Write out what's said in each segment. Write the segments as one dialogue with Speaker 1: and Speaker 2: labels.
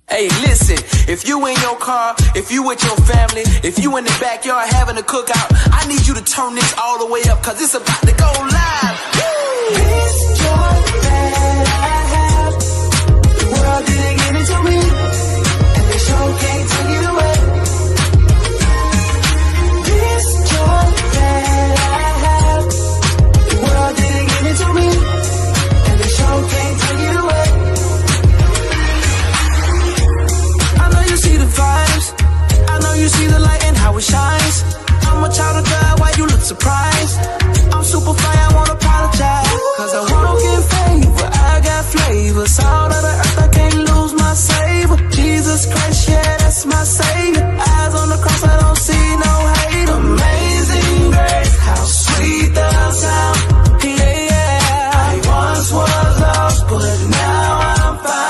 Speaker 1: Hey, listen, if you in your car, if you with your family, if you in the backyard having a cookout, I need you to turn this all the way up, cause it's about to go live. Woo! This joy that I have, the world didn't give it to me, and they sure can't take it away. This joy that I have, the world didn't give it to me, and they sure can't take it away. See the vibes, I know you see the light and how it shines. I'm a child of God, why you look surprised? I'm super fly, I won't apologize, cause I walk in favor, I got flavor. Salt of the earth, I can't lose my savor. Jesus Christ, yeah, that's my savior. Eyes on the cross, I don't see no hate. Amazing grace, how sweet the sound. Yeah, yeah, I once was lost, but now I'm fine.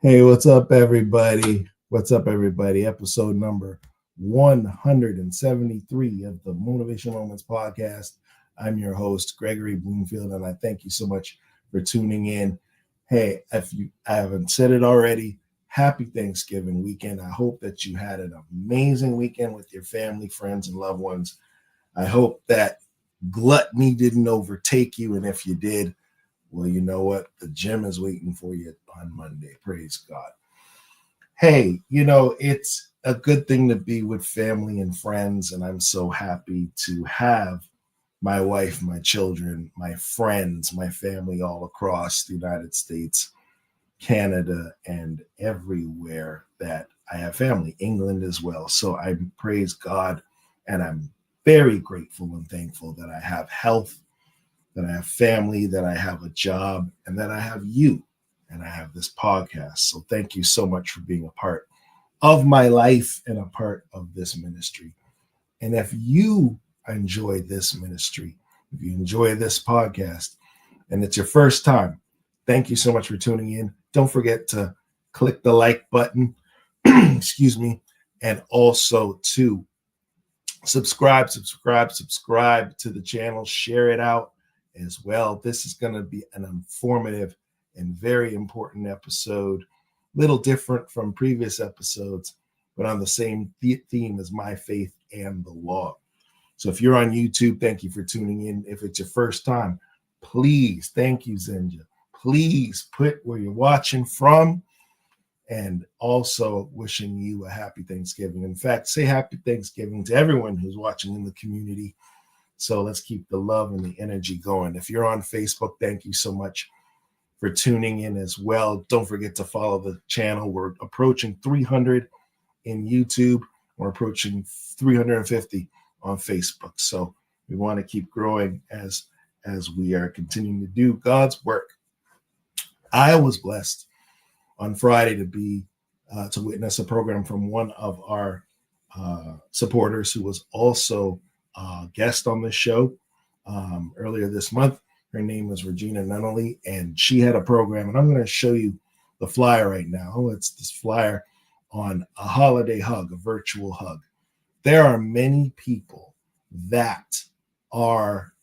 Speaker 2: Hey, what's up, everybody? What's up, everybody? Episode number 173 of the Motivation Moments podcast. I'm your host, Gregory Bloomfield, and I thank you so much for tuning in. Hey, if I haven't said it already, happy Thanksgiving weekend. I hope that you had an amazing weekend with your family, friends, and loved ones. I hope that gluttony didn't overtake you, and if you did, well, you know what? The gym is waiting for you on Monday. Praise God. Hey, it's a good thing to be with family and friends, and I'm so happy to have my wife, my children, my friends, my family all across the United States, Canada, and everywhere that I have family, England as well. So I praise God, and I'm very grateful and thankful that I have health, that I have family, that I have a job, and that I have you, and I have this podcast. So thank you so much for being a part of my life and a part of this ministry. And if you enjoy this ministry, if you enjoy this podcast, and it's your first time, thank you so much for tuning in. Don't forget to click the like button, excuse me, and also to subscribe to the channel, share it out as well. This is going to be an informative and very important episode, little different from previous episodes, but on the same theme as my faith and the law. So if you're on YouTube, thank you for tuning in. If it's your first time, please, thank you, Zenja. Please put where you're watching from, and also wishing you a happy Thanksgiving. In fact, say happy Thanksgiving to everyone who's watching in the community. So let's keep the love and the energy going. If you're on Facebook, thank you so much for tuning in as well. Don't forget to follow the channel. We're approaching 300 in YouTube. We're approaching 350 on Facebook. So we want to keep growing as we are continuing to do God's work. I was blessed on Friday to witness a program from one of our supporters who was also a guest on the show earlier this month. Her name was Regina Nunnally, and she had a program, and I'm going to show you the flyer right now. It's this flyer on a holiday hug, a virtual hug. There are many people that are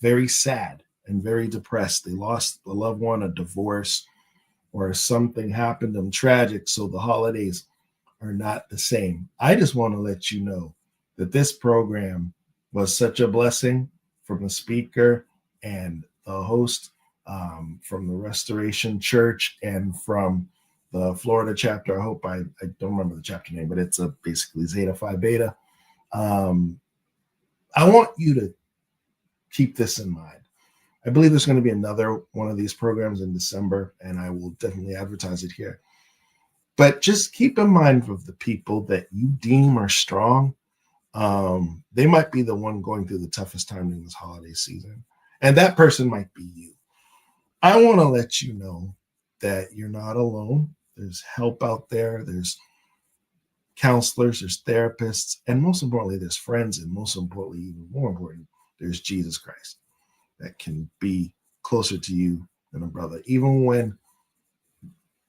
Speaker 2: very sad and very depressed. They lost a loved one, a divorce, or something happened to them tragic, so the holidays are not the same. I just want to let you know that this program was such a blessing from the speaker and the host, from the Restoration Church and from the Florida chapter. I hope I don't remember the chapter name, but it's basically Zeta Phi Beta. I want you to keep this in mind. I believe there's going to be another one of these programs in December, and I will definitely advertise it here. But just keep in mind of the people that you deem are strong. They might be the one going through the toughest time during this holiday season. And that person might be you. I want to let you know that you're not alone. There's help out there. There's counselors, there's therapists, and most importantly, there's friends. And most importantly, even more important, there's Jesus Christ that can be closer to you than a brother, even when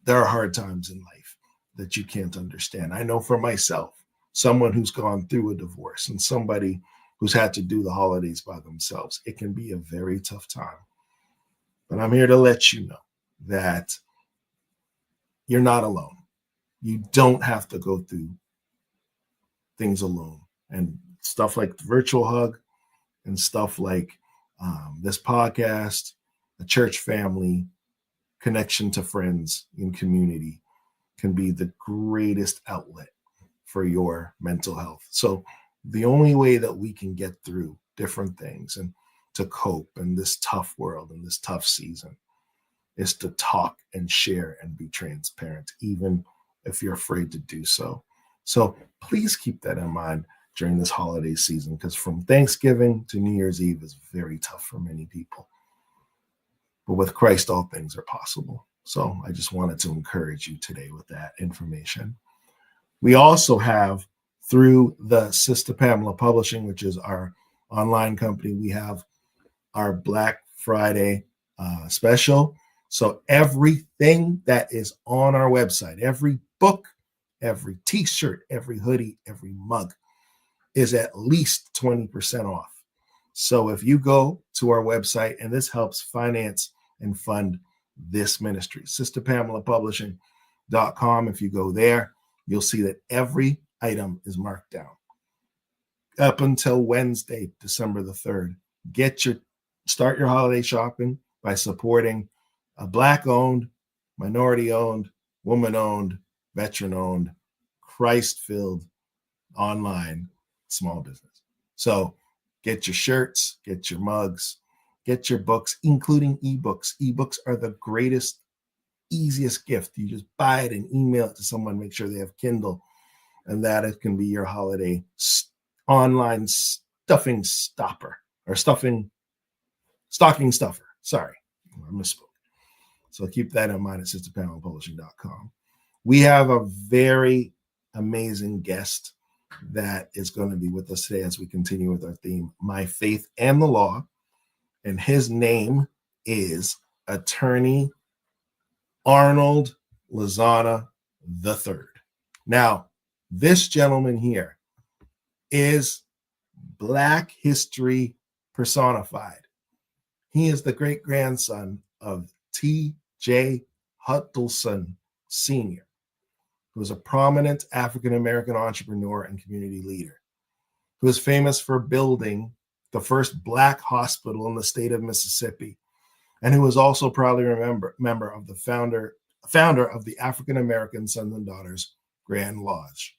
Speaker 2: there are hard times in life that you can't understand. I know for myself, someone who's gone through a divorce and somebody who's had to do the holidays by themselves, it can be a very tough time. But I'm here to let you know that you're not alone. You don't have to go through things alone. And stuff like the virtual hug and stuff like this podcast, a church family, connection to friends in community can be the greatest outlet for your mental health. So the only way that we can get through different things and to cope in this tough world, in this tough season, is to talk and share and be transparent, even if you're afraid to do so. So please keep that in mind during this holiday season, because from Thanksgiving to New Year's Eve is very tough for many people. But with Christ, all things are possible. So I just wanted to encourage you today with that information. We also have, through the Sister Pamela Publishing, which is our online company, we have our Black Friday special. So everything that is on our website, every book, every t-shirt, every hoodie, every mug is at least 20% off. So if you go to our website, and this helps finance and fund this ministry, sisterpamelapublishing.com. If you go there, you'll see that every item is marked down. Up until Wednesday, December the 3rd, start your holiday shopping by supporting a Black-owned, minority-owned, woman-owned, veteran-owned, Christ-filled, online small business. So get your shirts, get your mugs, get your books, including ebooks. Ebooks are the greatest, easiest gift. You just buy it and email it to someone, make sure they have Kindle, and that it can be your holiday online stocking stuffer. Sorry, I misspoke. So keep that in mind at sisterpamelapublishing.com. We have a very amazing guest that is going to be with us today as we continue with our theme, My Faith and the Law. And his name is Attorney Arnold Lizana III. Now, this gentleman here is Black history personified. He is the great-grandson of T.J. Huddleston Sr., who was a prominent African-American entrepreneur and community leader, who is famous for building the first Black hospital in the state of Mississippi, and who was also proudly member of the founder of the African-American Sons and Daughters Grand Lodge.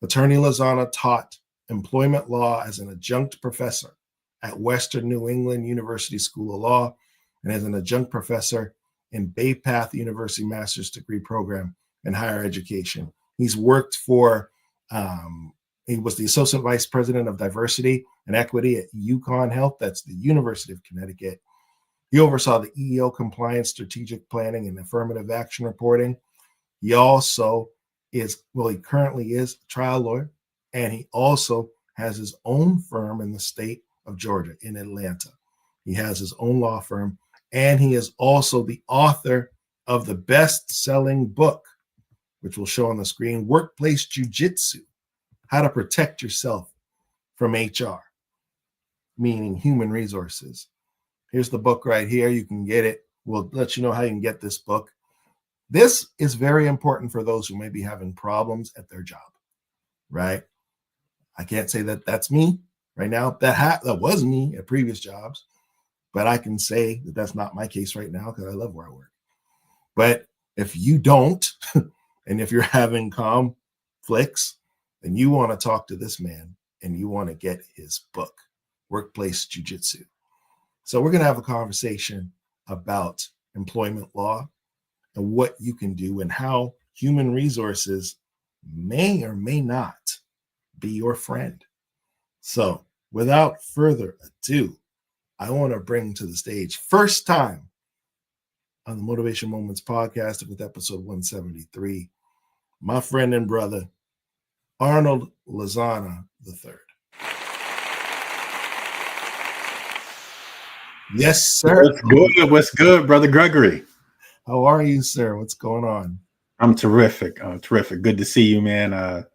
Speaker 2: Attorney Lizana taught employment law as an adjunct professor at Western New England University School of Law and as an adjunct professor in Bay Path University Master's Degree Program in Higher Education. He's worked for, he was the Associate Vice President of Diversity and Equity at UCONN Health, that's the University of Connecticut. He oversaw the EEO compliance, strategic planning, and affirmative action reporting. He also is, well, he currently is a trial lawyer, and he also has his own firm in the state of Georgia, in Atlanta. He has his own law firm, and he is also the author of the best-selling book, which will show on the screen, Workplace Jujitsu, How to Protect Yourself from HR, meaning human resources. Here's the book right here. You can get it. We'll let you know how you can get this book. This is very important for those who may be having problems at their job, right? I can't say that that's me right now. That was me at previous jobs, but I can say that that's not my case right now because I love where I work. But if you don't, and if you're having conflicts, then you want to talk to this man and you want to get his book, Workplace Jujitsu. So we're going to have a conversation about employment law and what you can do and how human resources may or may not be your friend. So without further ado, I want to bring to the stage, first time on the Motivation Moments podcast with episode 173, my friend and brother, Arnold Lizana III. Yes, sir.
Speaker 3: What's good? What's good, brother Gregory?
Speaker 2: How are you, sir? What's going on?
Speaker 3: I'm terrific. Terrific. Good to see you, man. And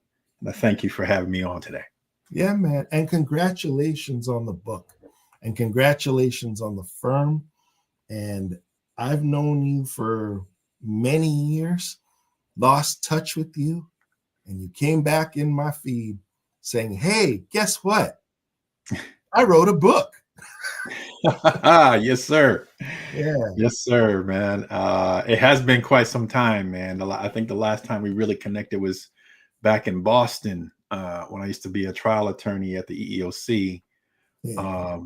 Speaker 3: I thank you for having me on today.
Speaker 2: Yeah, man. And congratulations on the book. And congratulations on the firm. And I've known you for many years, lost touch with you, and you came back in my feed saying, hey, guess what? I wrote a book.
Speaker 3: Yes, sir.
Speaker 2: Yeah.
Speaker 3: Yes, sir, man. It has been quite some time, man. I think the last time we really connected was back in Boston when I used to be a trial attorney at the EEOC. Yeah.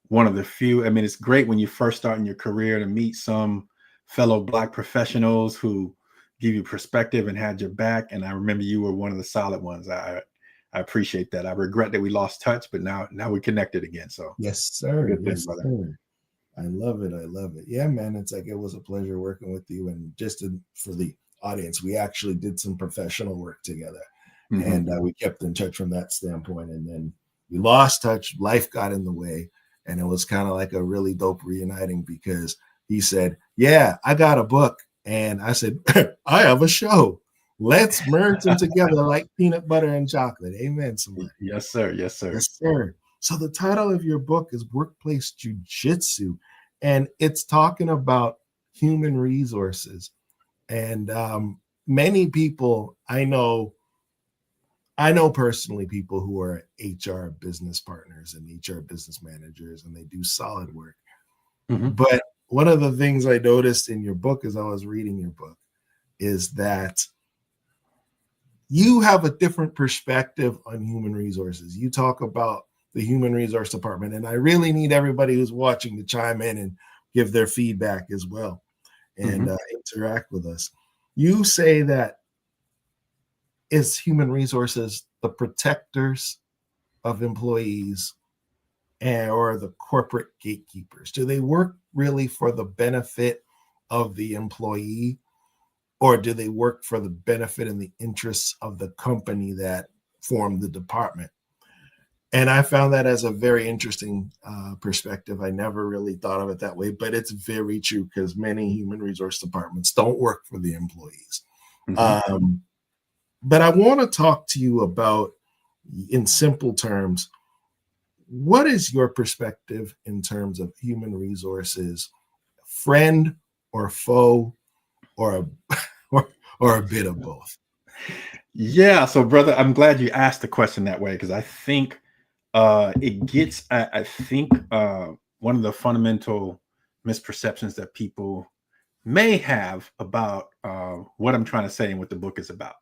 Speaker 3: One of the few, I mean, it's great when you first start in your career to meet some fellow Black professionals who give you perspective and had your back. And I remember you were one of the solid ones. I appreciate that. I regret that we lost touch, but now we're connected again. So
Speaker 2: yes, sir. Yes,
Speaker 3: brother.
Speaker 2: Sir. I love it. I love it. Yeah, man. It's like, it was a pleasure working with you. And just for the audience, we actually did some professional work together, and we kept in touch from that standpoint. And then we lost touch. Life got in the way. And it was kind of like a really dope reuniting because he said, yeah, I got a book. And I said, I have a show. Let's merge them together like peanut butter and chocolate. Amen, somebody.
Speaker 3: Yes, sir. Yes, sir.
Speaker 2: Yes, sir. So the title of your book is Workplace Jujitsu, and it's talking about human resources. And many people I know personally people who are HR business partners and HR business managers, and they do solid work. But one of the things I noticed in your book as I was reading your book is that you have a different perspective on human resources. You talk about the human resource department, and I really need everybody who's watching to chime in and give their feedback as well and interact with us. You say that is human resources the protectors of employees or the corporate gatekeepers? Do they work really for the benefit of the employee, or do they work for the benefit and the interests of the company that formed the department? And I found that as a very interesting perspective. I never really thought of it that way, but it's very true because many human resource departments don't work for the employees. But I want to talk to you about, in simple terms, what is your perspective in terms of human resources, friend or foe, or a bit of both?
Speaker 3: Yeah, so brother, I'm glad you asked the question that way because I think it gets. I think one of the fundamental misperceptions that people may have about what I'm trying to say and what the book is about.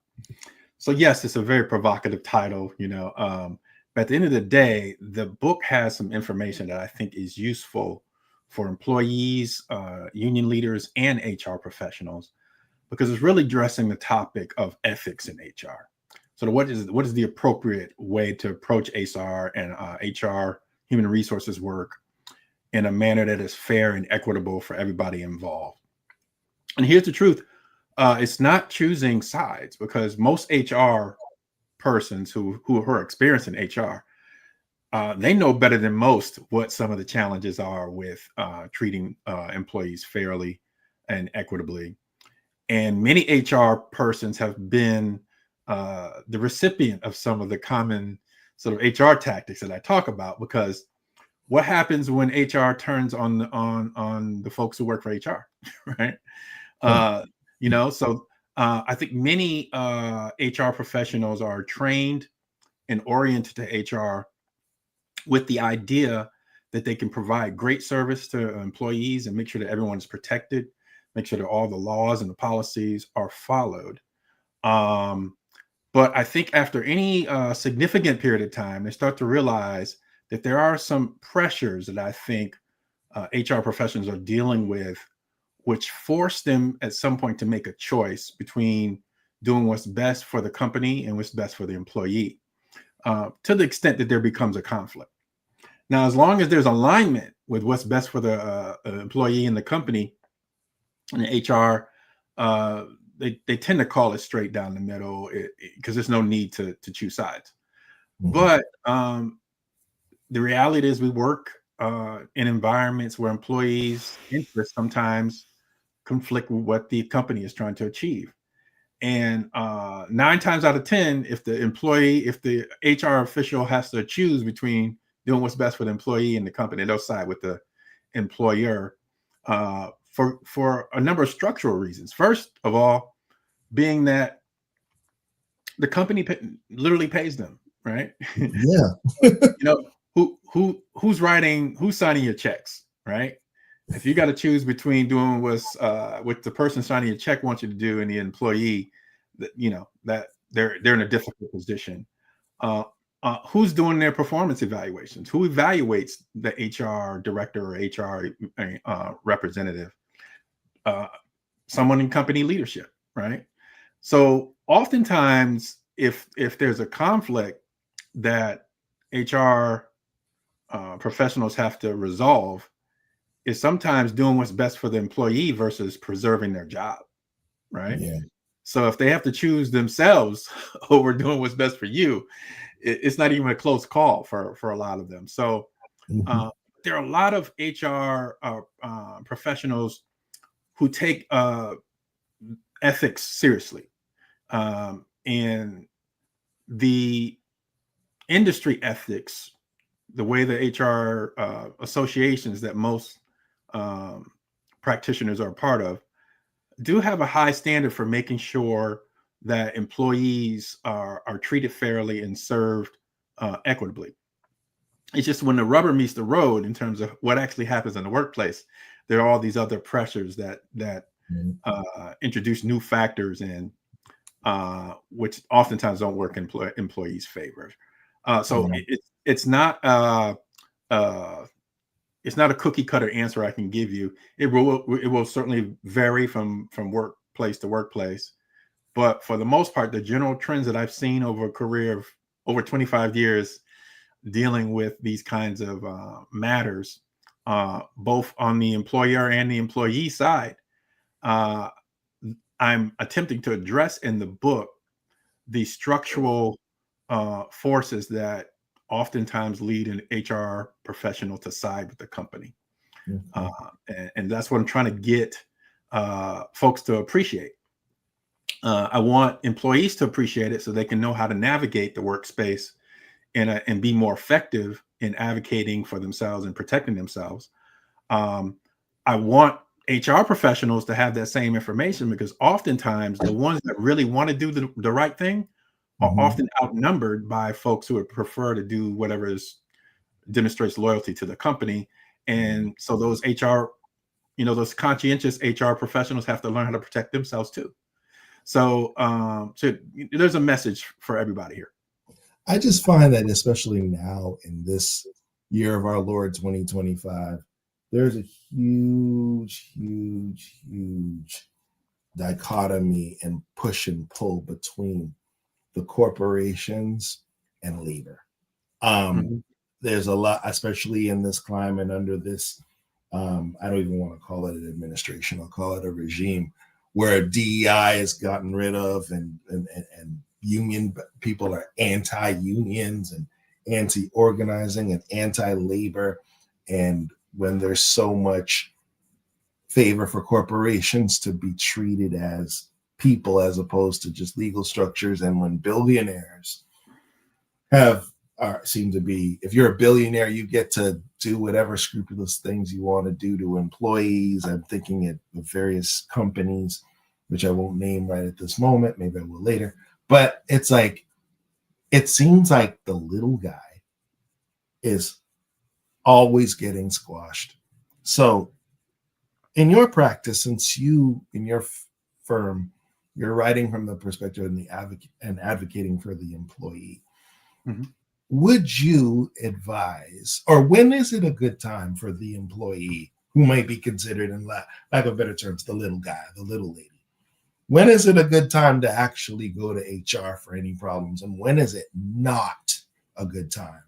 Speaker 3: So yes, it's a very provocative title, but at the end of the day, the book has some information that I think is useful for employees, union leaders, and HR professionals because it's really addressing the topic of ethics in HR. So what is the appropriate way to approach HR and HR human resources work in a manner that is fair and equitable for everybody involved? And here's the truth. It's not choosing sides because most HR persons who are experienced in HR, they know better than most what some of the challenges are with treating employees fairly and equitably. And many HR persons have been the recipient of some of the common sort of HR tactics that I talk about. Because what happens when HR turns on the folks who work for HR, right? So I think many HR professionals are trained and oriented to HR with the idea that they can provide great service to employees and make sure that everyone is protected, make sure that all the laws and the policies are followed. But I think after any significant period of time, they start to realize that there are some pressures that I think HR professionals are dealing with, which force them at some point to make a choice between doing what's best for the company and what's best for the employee, to the extent that there becomes a conflict. Now, as long as there's alignment with what's best for the employee and the company, and the HR, they tend to call it straight down the middle because there's no need to choose sides. Mm-hmm. But the reality is we work in environments where employees' interests sometimes conflict with what the company is trying to achieve. And 9 times out of 10, if the HR official has to choose between doing what's best for the employee and the company, they'll side with the employer for a number of structural reasons. First of all, being that the company literally pays them, right?
Speaker 2: Yeah.
Speaker 3: Who's signing your checks, right? If you got to choose between doing what the person signing your check wants you to do and the employee, that they're in a difficult position. Who's doing their performance evaluations? Who evaluates the HR director or HR representative? Someone in company leadership, right? So oftentimes, if there's a conflict that HR professionals have to resolve, is sometimes doing what's best for the employee versus preserving their job, right?
Speaker 2: Yeah.
Speaker 3: So if they have to choose themselves over doing what's best for you, it's not even a close call for a lot of them. So there are a lot of HR professionals who take ethics seriously, and the industry ethics, the way the HR associations that most practitioners are a part of, do have a high standard for making sure that employees are treated fairly and served equitably. It's just when the rubber meets the road in terms of what actually happens in the workplace, there are all these other pressures that introduce new factors in, which oftentimes don't work in employees' favor. So it's not a cookie cutter answer I can give you. It will certainly vary from workplace to workplace, but for the most part, the general trends that I've seen over a career of over 25 years dealing with these kinds of matters, both on the employer and the employee side, I'm attempting to address in the book the structural forces that oftentimes lead an HR professional to side with the company. And that's what I'm trying to get folks to appreciate. I want employees to appreciate it so they can know how to navigate the workspace and be more effective in advocating for themselves and protecting themselves. I want HR professionals to have that same information, because oftentimes the ones that really want to do the right thing are often outnumbered by folks who would prefer to do whatever demonstrates loyalty to the company. And so those HR, those conscientious HR professionals have to learn how to protect themselves too. So, there's a message for everybody here.
Speaker 2: I just find that especially now in this year of our Lord 2025, there's a huge dichotomy and push and pull between the corporations and labor. There's a lot, especially in this climate under this, I don't even want to call it an administration, I'll call it a regime, where DEI is gotten rid of and union people are anti-unions and anti-organizing and anti-labor. And when there's so much favor for corporations to be treated as people as opposed to just legal structures, and when billionaires seem to be, if you're a billionaire, you get to do whatever scrupulous things you want to do to employees. I'm thinking of various companies, which I won't name right at this moment, maybe I will later. But it's like, it seems like the little guy is always getting squashed. So in your practice, since you, in your firm, you're writing from the perspective and advocating for the employee, would you advise, or when is it a good time for the employee who might be considered, in lack of better terms, the little guy, the little lady? When is it a good time to actually go to HR for any problems? And when is it not a good time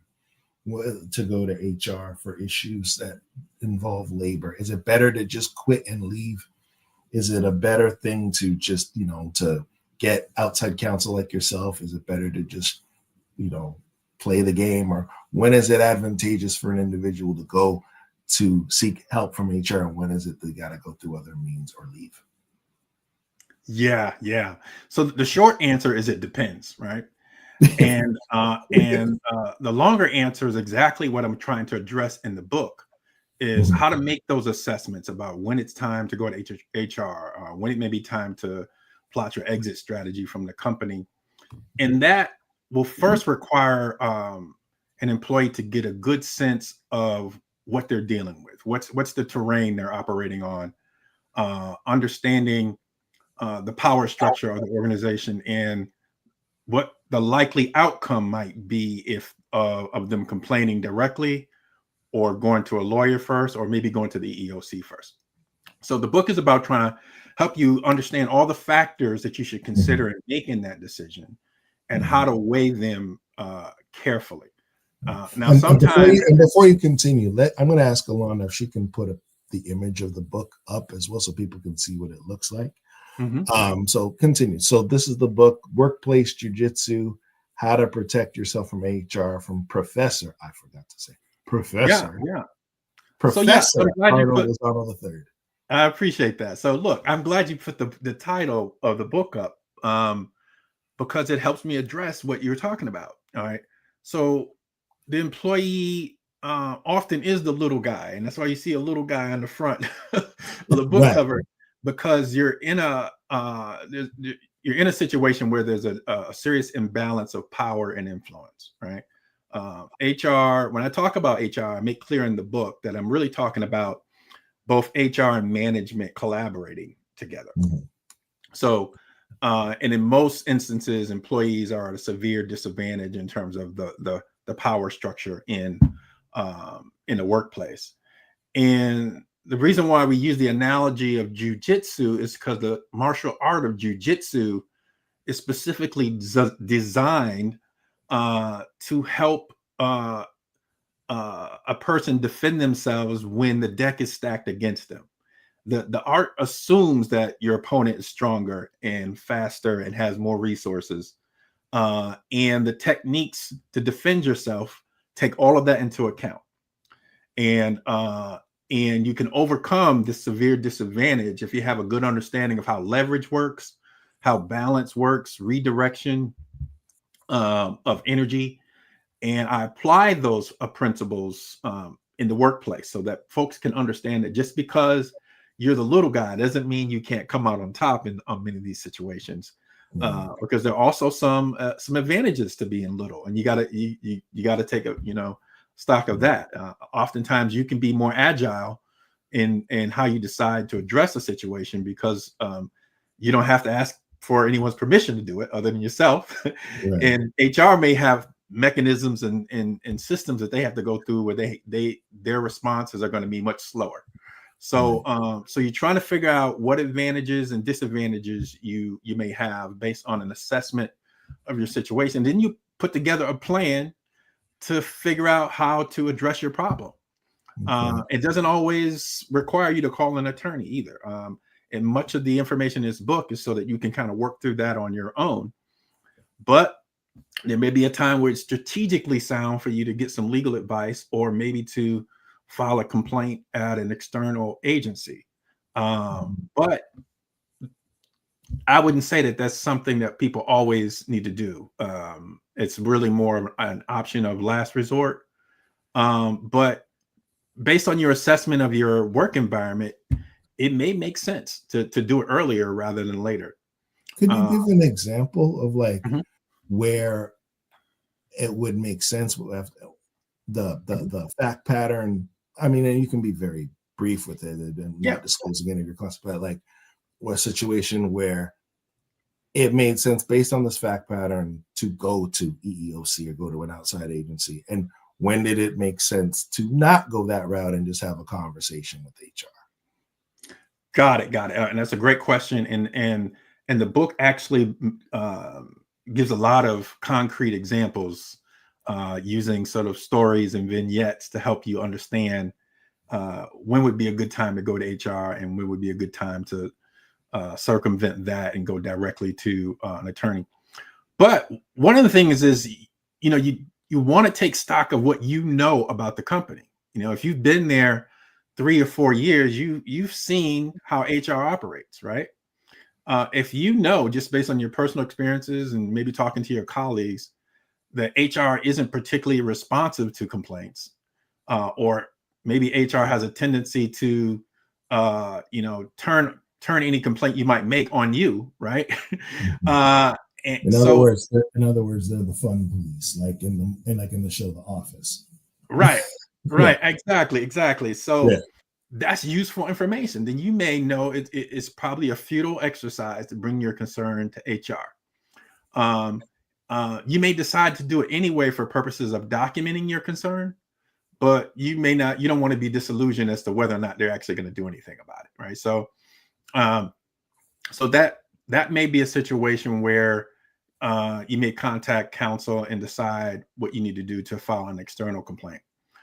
Speaker 2: to go to HR for issues that involve labor? Is it better to just quit and leave? Is it a better thing to just, to get outside counsel like yourself? Is it better to just, play the game? Or when is it advantageous for an individual to go to seek help from HR? And when is it they got to go through other means or leave?
Speaker 3: Yeah. So the short answer is it depends, right? And the longer answer is exactly what I'm trying to address in the book, is how to make those assessments about when it's time to go to HR, or when it may be time to plot your exit strategy from the company. And that will first require an employee to get a good sense of what they're dealing with, what's the terrain they're operating on, understanding the power structure of the organization and what the likely outcome might be if of them complaining directly, or going to a lawyer first, or maybe going to the EEOC first. So the book is about trying to help you understand all the factors that you should consider in making that decision, and how to weigh them carefully. Now, sometimes
Speaker 2: before you continue, I'm going to ask Alana if she can put the image of the book up as well, so people can see what it looks like. So continue. So this is the book, Workplace Jujitsu: How to Protect Yourself from HR, from Professor. I forgot to say Professor.
Speaker 3: Yeah.
Speaker 2: Professor Arnold Lizana III.
Speaker 3: I appreciate that. So look, I'm glad you put the title of the book up, because it helps me address what you're talking about. All right. So the employee often is the little guy, and that's why you see a little guy on the front of the book cover, because you're in a situation where there's a serious imbalance of power and influence, right? HR, when I talk about HR, I make clear in the book that I'm really talking about both HR and management collaborating together. So, and in most instances, employees are at a severe disadvantage in terms of the power structure in the workplace. And the reason why we use the analogy of jujitsu is because the martial art of jujitsu is specifically designed to help a person defend themselves when the deck is stacked against them. The art assumes that your opponent is stronger and faster and has more resources, and the techniques to defend yourself take all of that into account. And you can overcome this severe disadvantage if you have a good understanding of how leverage works, how balance works, redirection of energy. And I apply those principles in the workplace so that folks can understand that just because you're the little guy doesn't mean you can't come out on top in on many of these situations. Because there are also some advantages to being little, and you gotta take a stock of that. Oftentimes, you can be more agile in how you decide to address a situation because you don't have to ask for anyone's permission to do it other than yourself.
Speaker 2: Right.
Speaker 3: And HR may have mechanisms and systems that they have to go through where their responses are going to be much slower. So so you're trying to figure out what advantages and disadvantages you may have based on an assessment of your situation. Then you put together a plan to figure out how to address your problem. It doesn't always require you to call an attorney either. And much of the information in this book is so that you can kind of work through that on your own. But there may be a time where it's strategically sound for you to get some legal advice, or maybe to file a complaint at an external agency. But I wouldn't say that that's something that people always need to do. It's really more of an option of last resort. But based on your assessment of your work environment, it may make sense to do it earlier rather than later.
Speaker 2: Could you give an example of like where it would make sense with the fact pattern? I mean, and you can be very brief with it and not disclosing any of your class, but like a situation where it made sense based on this fact pattern to go to EEOC or go to an outside agency. And when did it make sense to not go that route and just have a conversation with HR?
Speaker 3: Got it. And that's a great question. And the book actually gives a lot of concrete examples using sort of stories and vignettes to help you understand when would be a good time to go to HR and when would be a good time to circumvent that and go directly to an attorney. But one of the things is, you want to take stock of what you know about the company. If you've been there 3 or 4 years, you've seen how HR operates, right? If just based on your personal experiences and maybe talking to your colleagues, that HR isn't particularly responsive to complaints, or maybe HR has a tendency to, turn any complaint you might make on you, right?
Speaker 2: In other words, they're the fun police, like in the show The Office.
Speaker 3: Right. Right. Exactly. So that's useful information. Then you may know it's probably a futile exercise to bring your concern to HR. You may decide to do it anyway for purposes of documenting your concern, but you don't want to be disillusioned as to whether or not they're actually going to do anything about it. Right. So that may be a situation where you may contact counsel and decide what you need to do to file an external complaint.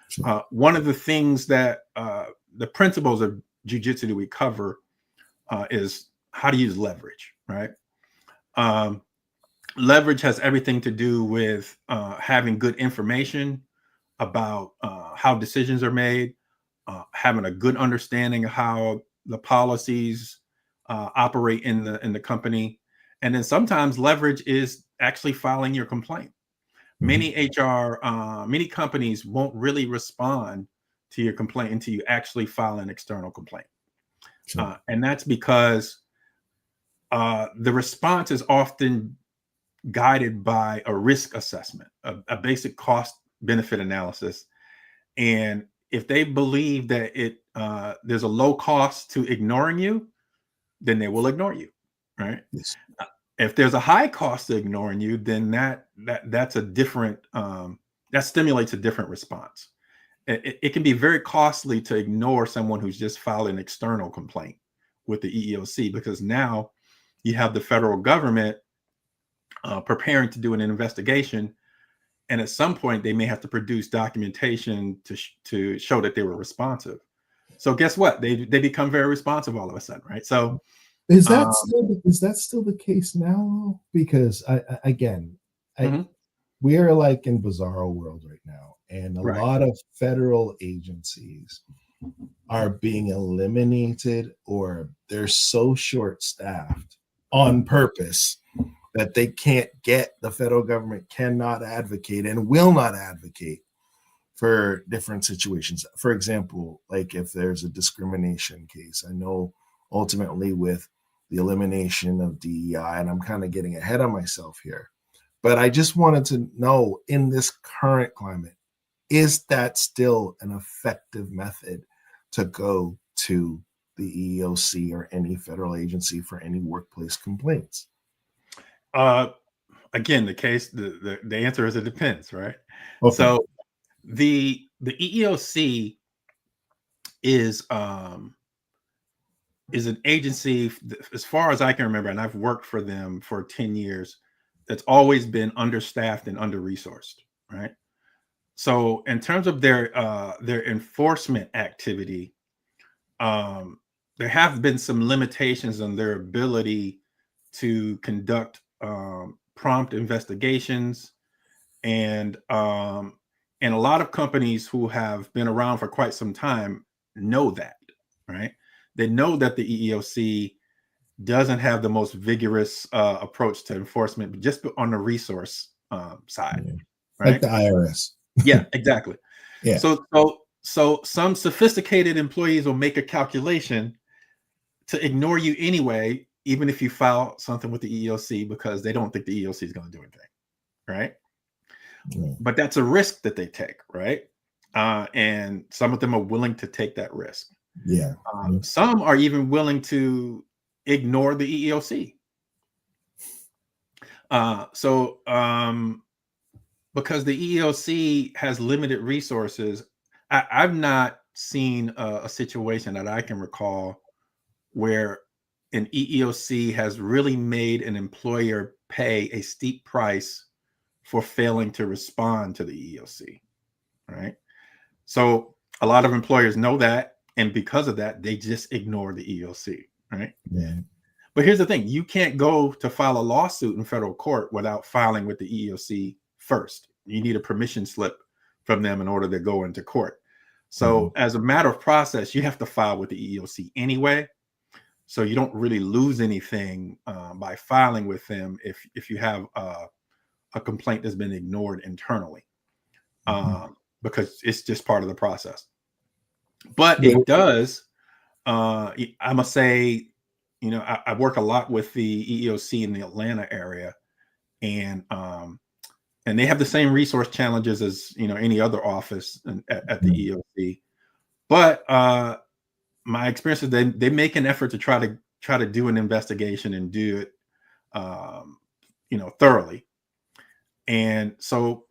Speaker 3: Sure. One of the things that the principles of jujitsu that we cover is how to use leverage, right? Leverage has everything to do with having good information about how decisions are made, having a good understanding of how the policies operate in the company. And then sometimes leverage is actually filing your complaint. Many many companies won't really respond to your complaint until you actually file an external complaint. Sure. And that's because the response is often guided by a risk assessment, a basic cost benefit analysis. And if they believe that there's a low cost to ignoring you, then they will ignore you, right? Yes. If there's a high cost to ignoring you, then that's a different that stimulates a different response. It can be very costly to ignore someone who's just filed an external complaint with the EEOC, because now you have the federal government preparing to do an investigation, and at some point they may have to produce documentation to show that they were responsive. So guess what? They become very responsive all of a sudden, right? So
Speaker 2: is that still the case now? Because we are like in bizarro world right now, and a lot of federal agencies are being eliminated, or they're so short-staffed on purpose that the federal government cannot advocate and will not advocate for different situations. For example, like if there's a discrimination case, I know ultimately with the elimination of DEI, and I'm kind of getting ahead of myself here, but I just wanted to know, in this current climate, is that still an effective method to go to the EEOC or any federal agency for any workplace complaints?
Speaker 3: Again, the answer is it depends, right?
Speaker 2: Okay.
Speaker 3: So the EEOC is an agency, as far as I can remember, and I've worked for them for 10 years, that's always been understaffed and under-resourced, right? So in terms of their enforcement activity, there have been some limitations on their ability to conduct prompt investigations, and a lot of companies who have been around for quite some time know that, right? They know that the EEOC doesn't have the most vigorous approach to enforcement, just on the resource side, right?
Speaker 2: Like the IRS.
Speaker 3: Yeah, exactly.
Speaker 2: Yeah.
Speaker 3: So some sophisticated employees will make a calculation to ignore you anyway, even if you file something with the EEOC, because they don't think the EEOC is going to do anything, right?
Speaker 2: Yeah.
Speaker 3: But that's a risk that they take, right? And some of them are willing to take that risk.
Speaker 2: Yeah.
Speaker 3: Some are even willing to ignore the EEOC. Because the EEOC has limited resources, I've not seen a situation that I can recall where an EEOC has really made an employer pay a steep price for failing to respond to the EEOC, right? So a lot of employers know that, and because of that, they just ignore the EEOC, right?
Speaker 2: Yeah.
Speaker 3: But here's the thing: you can't go to file a lawsuit in federal court without filing with the EEOC first. You need a permission slip from them in order to go into court. So as a matter of process, you have to file with the EEOC anyway. So you don't really lose anything by filing with them if you have a complaint that's been ignored internally, because it's just part of the process. But it does, I must say, I work a lot with the EEOC in the Atlanta area, and they have the same resource challenges as any other office at the EEOC. But my experience is they make an effort to try to do an investigation and do it thoroughly. And so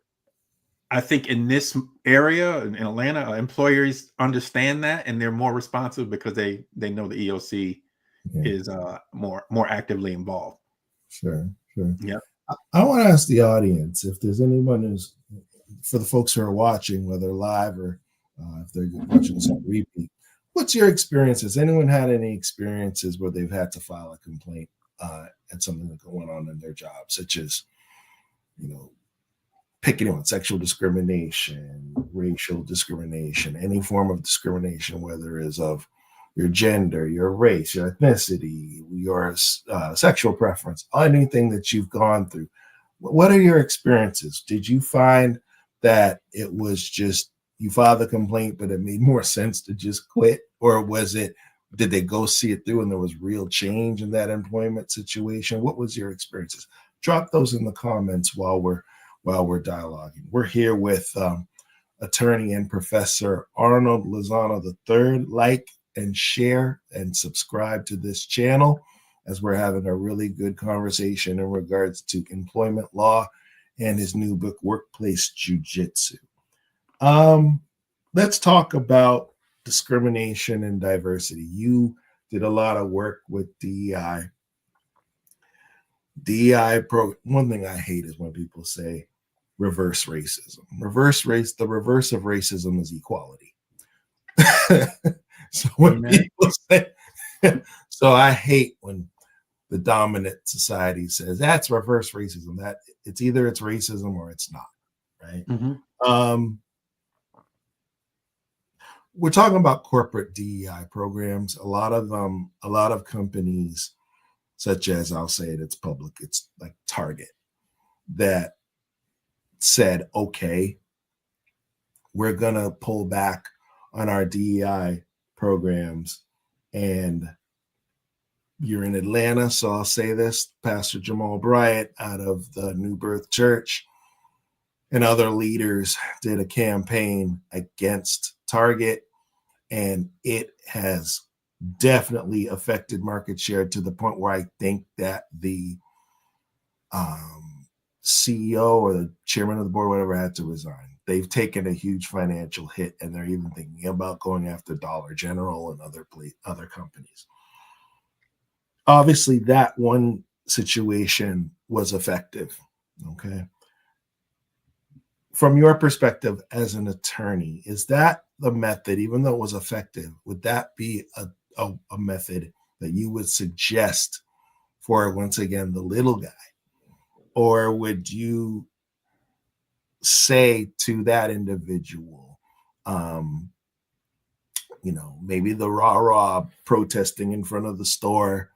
Speaker 3: I think in this area in Atlanta, employers understand that, and they're more responsive because they know the EEOC is more actively involved.
Speaker 2: Sure.
Speaker 3: Yeah.
Speaker 2: I want to ask the audience if there's anyone who's, for the folks who are watching, whether live or if they're watching this on repeat, what's your experience? Has anyone had any experiences where they've had to file a complaint at something that's going on in their job, such as, picking on sexual discrimination, racial discrimination, any form of discrimination, whether it's of your gender, your race, your ethnicity, your sexual preference, anything that you've gone through? What are your experiences? Did you find that it was just you filed the complaint, but it made more sense to just quit? Or did they go see it through and there was real change in that employment situation? What was your experiences? Drop those in the comments while we're dialoguing. We're here with attorney and professor Arnold Lizana III. Like and share and subscribe to this channel, as we're having a really good conversation in regards to employment law and his new book, Workplace Jujitsu. Let's talk about discrimination and diversity. You did a lot of work with DEI. One thing I hate is when people say reverse racism. The reverse of racism is equality. So when people say, so I hate when the dominant society says that's reverse racism. That it's either it's racism or it's not, right? We're talking about corporate DEI programs. A lot of companies, such as, I'll say it's public, it's like Target, that said, okay, we're going to pull back on our DEI programs. And you're in Atlanta, so I'll say this, Pastor Jamal Bryant out of the New Birth Church and other leaders did a campaign against Target, and it has definitely affected market share to the point where I think that the CEO or the chairman of the board, whatever, had to resign. They've taken a huge financial hit, and they're even thinking about going after Dollar General and other companies. Obviously, that one situation was effective. Okay. From your perspective as an attorney, is that the method, even though it was effective, would that be a method that you would suggest for, once again, the little guy? Or would you say to that individual, maybe the rah-rah protesting in front of the store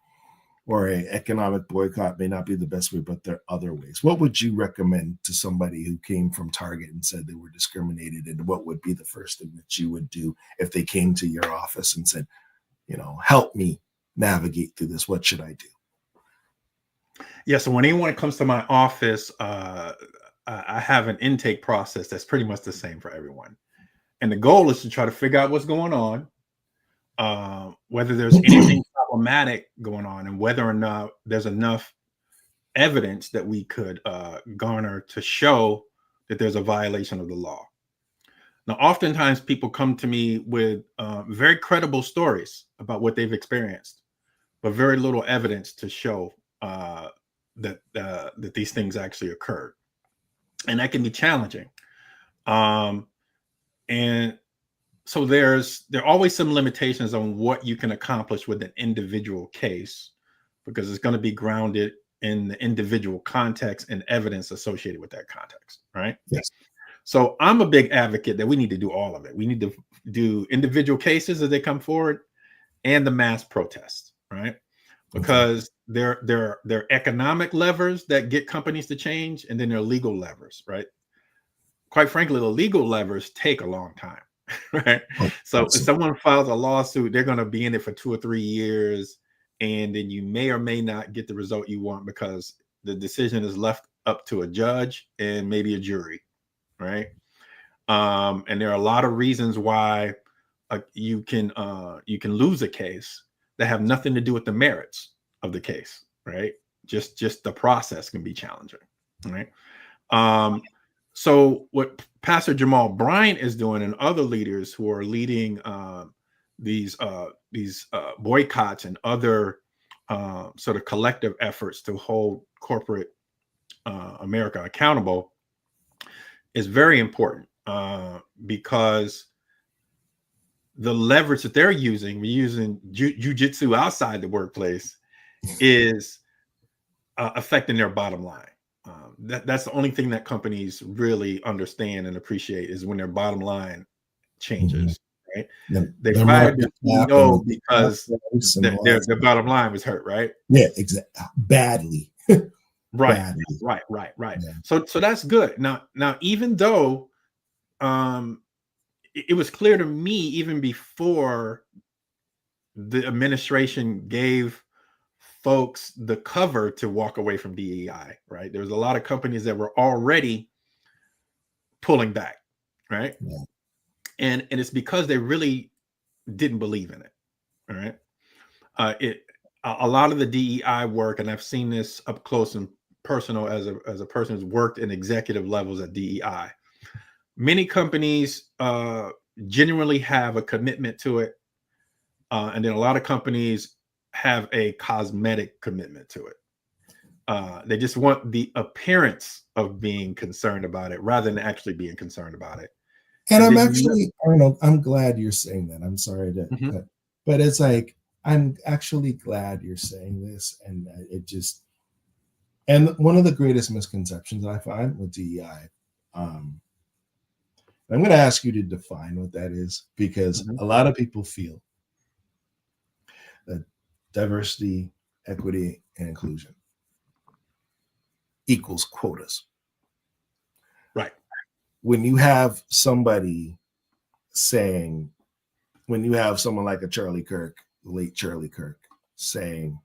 Speaker 2: or an economic boycott may not be the best way, but there are other ways. What would you recommend to somebody who came from Target and said they were discriminated? And what would be the first thing that you would do if they came to your office and said, help me navigate through this? What should I do?
Speaker 3: Yeah, so when anyone comes to my office, I have an intake process that's pretty much the same for everyone. And the goal is to try to figure out what's going on, whether there's anything problematic going on, and whether or not there's enough evidence that we could garner to show that there's a violation of the law. Now, oftentimes people come to me with very credible stories about what they've experienced, but very little evidence to show that these things actually occurred, and that can be challenging. And so there are always some limitations on what you can accomplish with an individual case, because it's going to be grounded in the individual context and evidence associated with that context, right?
Speaker 2: Yes.
Speaker 3: So I'm a big advocate that we need to do all of it. We need to do individual cases as they come forward and the mass protests, right? Because there are economic levers that get companies to change, and then there are legal levers, right? Quite frankly, the legal levers take a long time, right? So if someone files a lawsuit, they're going to be in it for 2 or 3 years, and then you may or may not get the result you want because the decision is left up to a judge and maybe a jury, right? And there are a lot of reasons why you can lose a case that have nothing to do with the merits of the case, right? Just the process can be challenging, right? So what Pastor Jamal Bryant is doing, and other leaders who are leading these boycotts and other sort of collective efforts to hold corporate America accountable, is very important because the leverage that they're using, jujitsu outside the workplace, is affecting their bottom line. That's the only thing that companies really understand and appreciate, is when their bottom line changes. Right? Yeah, they fired the CEO because their bottom line was hurt. Right?
Speaker 2: Yeah, exactly. Badly.
Speaker 3: Right.
Speaker 2: Badly.
Speaker 3: Right.
Speaker 2: Yeah.
Speaker 3: So that's good. Now, even though it was clear to me even before the administration gave folks the cover to walk away from DEI, right? There was a lot of companies that were already pulling back, right?
Speaker 2: Yeah.
Speaker 3: And it's because they really didn't believe in it, all right? A lot of the DEI work, and I've seen this up close and personal as a person who's worked in executive levels at DEI. Many companies genuinely have a commitment to it, and then a lot of companies have a cosmetic commitment to it. They just want the appearance of being concerned about it rather than actually being concerned about it.
Speaker 2: And I'm actually, Arnold, I'm glad you're saying that. I'm sorry to, but it's like, I'm actually glad you're saying this. And and one of the greatest misconceptions I find with DEI, I'm going to ask you to define what that is, because a lot of people feel that diversity, equity, and inclusion equals quotas.
Speaker 3: Right.
Speaker 2: when you have somebody saying, when you have someone like a Charlie Kirk, late Charlie Kirk, saying,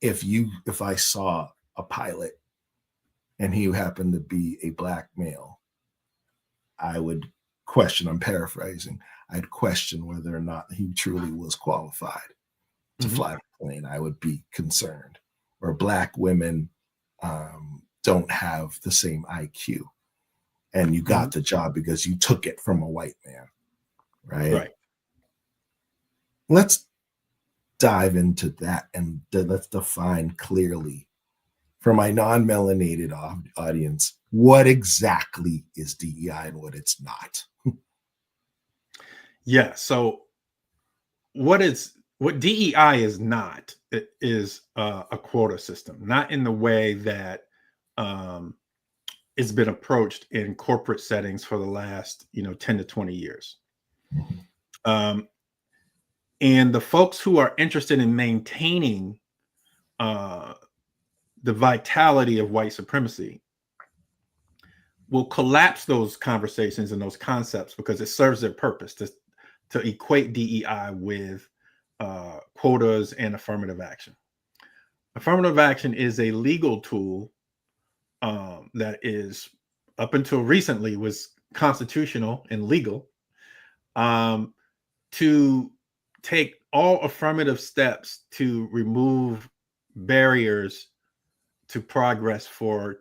Speaker 2: if I saw a pilot and he happened to be a black male, I would question, I'm paraphrasing, I'd question whether or not he truly was qualified to fly the plane. I would be concerned. Or black women don't have the same IQ. And you got the job because you took it from a white man, right?
Speaker 3: Right.
Speaker 2: Let's dive into that and let's define clearly for my non-melanated audience, what exactly is DEI and what it's not.
Speaker 3: Yeah. So what DEI is not, it is a quota system, not in the way that it's been approached in corporate settings for the last 10 to 20 years. And the folks who are interested in maintaining the vitality of white supremacy will collapse those conversations and those concepts because it serves their purpose to equate DEI with quotas and affirmative action. Affirmative action is a legal tool that is, up until recently, was constitutional and legal to take all affirmative steps to remove barriers to progress for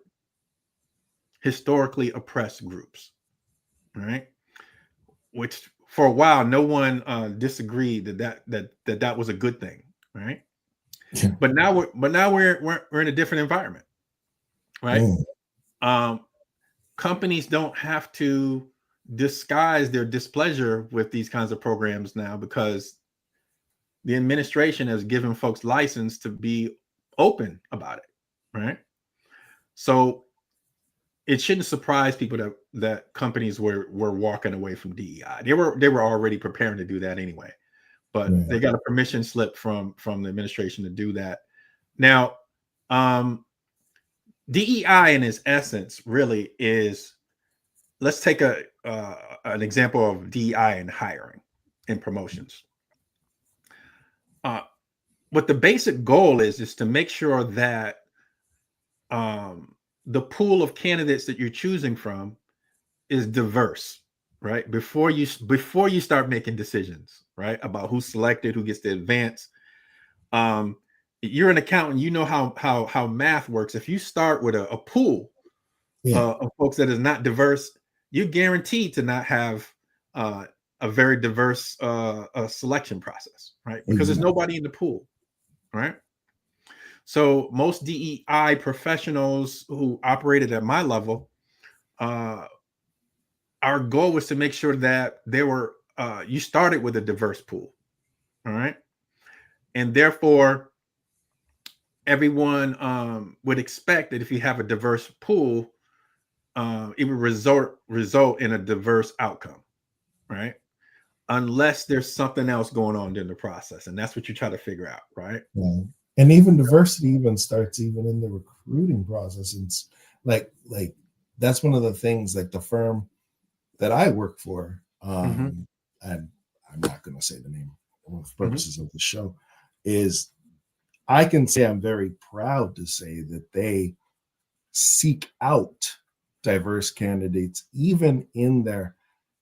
Speaker 3: historically oppressed groups, right? Which for a while, no one disagreed that was a good thing, right?
Speaker 2: Yeah.
Speaker 3: But now we're in a different environment, right? Companies don't have to disguise their displeasure with these kinds of programs now because the administration has given folks license to be open about it, right? So it shouldn't surprise people that companies were walking away from DEI. They were already preparing to do that anyway, but they got a permission slip from the administration to do that. Now, DEI in its essence really is, let's take an example of DEI in hiring and promotions. What the basic goal is to make sure that the pool of candidates that you're choosing from is diverse, right? Before you start making decisions, right, about who's selected, who gets to advance. You're an accountant, you know how math works. If you start with a pool of folks that is not diverse, you're guaranteed to not have a very diverse selection process, right? Because there's nobody in the pool, right? So most DEI professionals who operated at my level, our goal was to make sure that you started with a diverse pool, all right? And therefore, everyone would expect that if you have a diverse pool, it would result in a diverse outcome, right? Unless there's something else going on during the process. And that's what you try to figure out, right?
Speaker 2: Yeah. And even diversity starts in the recruiting process. It's like that's one of the things, like the firm that I work for, and I'm not going to say the name for purposes of the show, is I can say I'm very proud to say that they seek out diverse candidates even in their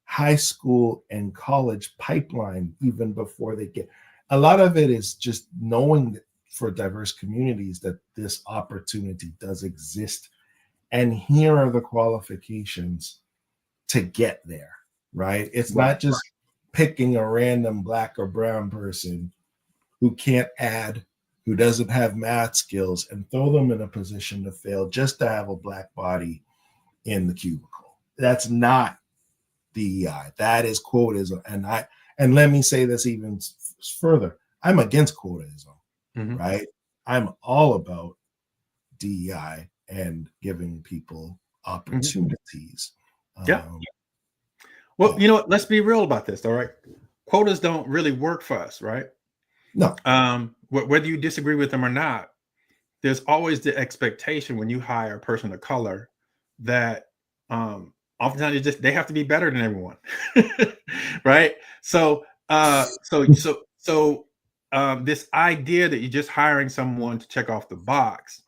Speaker 2: high school and college pipeline, even before they get. A lot of it is just knowing that for diverse communities that this opportunity does exist, and here are the qualifications to get there, right? It's not just picking a random black or brown person who can't add, who doesn't have math skills, and throw them in a position to fail just to have a black body in the cubicle. That's not DEI. That is quotism. And let me say this even further. I'm against quotism, right? I'm all about DEI and giving people opportunities.
Speaker 3: Well, you know what? Let's be real about this, all right? Quotas don't really work for us, right?
Speaker 2: No.
Speaker 3: Whether you disagree with them or not, there's always the expectation when you hire a person of color that oftentimes they have to be better than everyone, right? So this idea that you're just hiring someone to check off the box,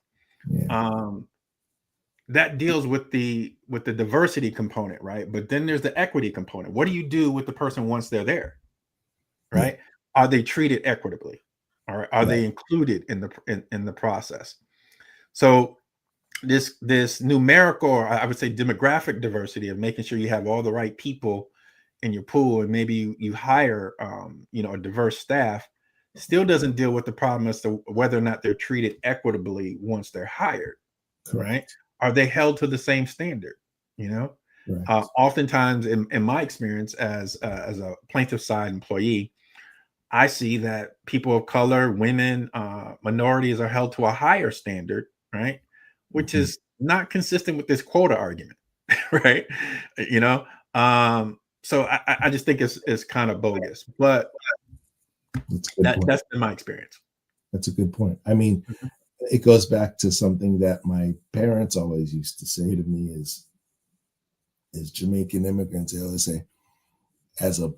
Speaker 3: that deals with the diversity component, right? But then there's the equity component. What do you do with the person once they're there, right? Are they treated equitably? Are they included in the process? So this numerical, or I would say demographic diversity of making sure you have all the right people in your pool, and maybe you hire a diverse staff, still doesn't deal with the problem as to whether or not they're treated equitably once they're hired.
Speaker 2: Correct.
Speaker 3: Right? Are they held to the same standard? Oftentimes in my experience as a plaintiff side employee, I see that people of color, women, minorities are held to a higher standard, right? Which is not consistent with this quota argument, right? So I just think it's kind of bogus, but that's been my experience.
Speaker 2: That's a good point. I mean, it goes back to something that my parents always used to say to me as Jamaican immigrants. They always say, as a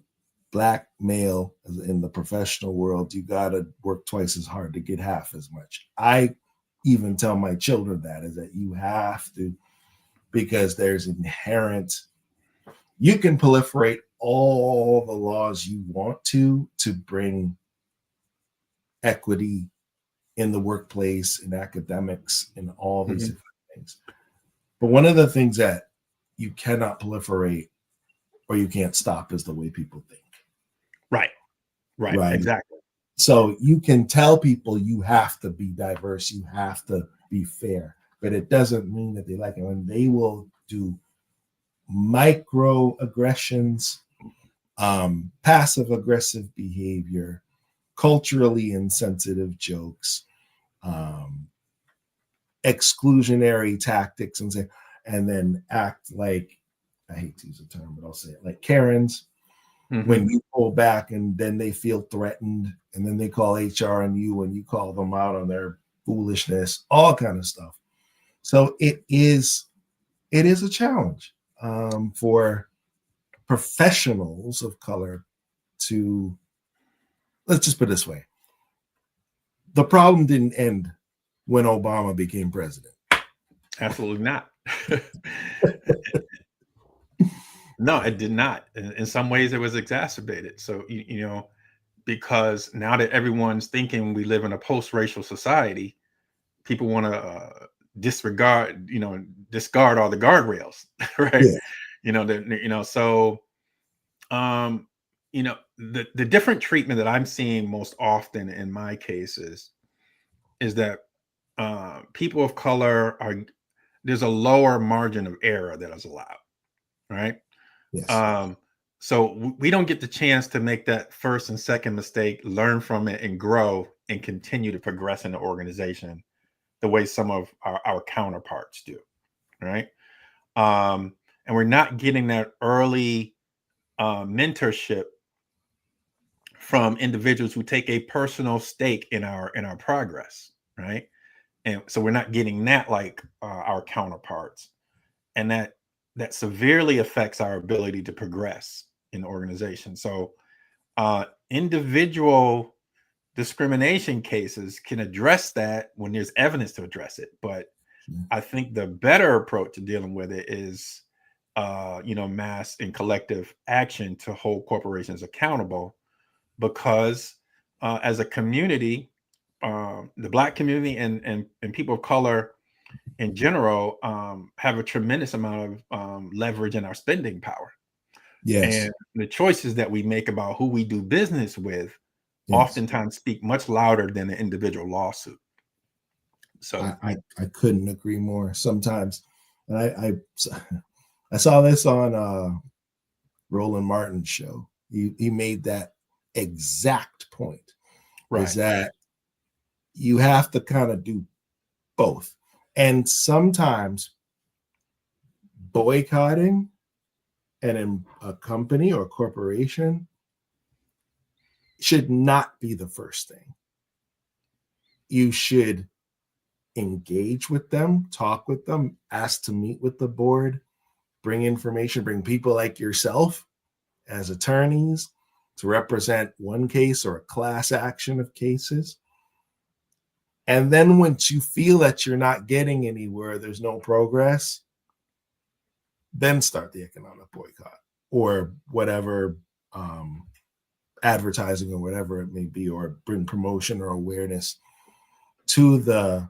Speaker 2: Black male in the professional world, you got to work twice as hard to get half as much. I even tell my children that, is that you have to, because there's inherent, you can proliferate all the laws you want to bring equity in the workplace, in academics, in all these different things. But one of the things that you cannot proliferate or you can't stop is the way people think. Right.
Speaker 3: Exactly.
Speaker 2: So you can tell people you have to be diverse, you have to be fair, but it doesn't mean that they like it. When they will do microaggressions, passive aggressive behavior, culturally insensitive jokes, exclusionary tactics, and then act like, I hate to use the term, but I'll say it, like Karens. When you pull back and then they feel threatened, and then they call HR on you and you call them out on their foolishness, all kind of stuff. So it is a challenge for professionals of color to, let's just put it this way. The problem didn't end when Obama became president.
Speaker 3: Absolutely not. No, it did not. In some ways, it was exacerbated. So, because now that everyone's thinking we live in a post-racial society, people want to discard all the guardrails, right? The different treatment that I'm seeing most often in my cases is that people of color there's a lower margin of error that is allowed, right?
Speaker 2: Yes.
Speaker 3: So we don't get the chance to make that first and second mistake, learn from it, and grow and continue to progress in the organization the way some of our counterparts do, right? And we're not getting that early mentorship from individuals who take a personal stake in our progress, right? And so we're not getting that like our counterparts, and that severely affects our ability to progress in the organization. So individual discrimination cases can address that when there's evidence to address it. But I think the better approach to dealing with it is, mass and collective action to hold corporations accountable, because as a community, the Black community and people of color in general have a tremendous amount of leverage in our spending power.
Speaker 2: Yes.
Speaker 3: And the choices that we make about who we do business with oftentimes speak much louder than an individual lawsuit. So
Speaker 2: I couldn't agree more. Sometimes, and I saw this on Roland Martin's show. He made that exact point, right? Is that you have to kind of do both. And sometimes boycotting and a company or a corporation should not be the first thing. You should engage with them, talk with them, ask to meet with the board, bring information, bring people like yourself as attorneys to represent one case or a class action of cases. And then once you feel that you're not getting anywhere, there's no progress, then start the economic boycott or whatever, advertising or whatever it may be, or bring promotion or awareness to the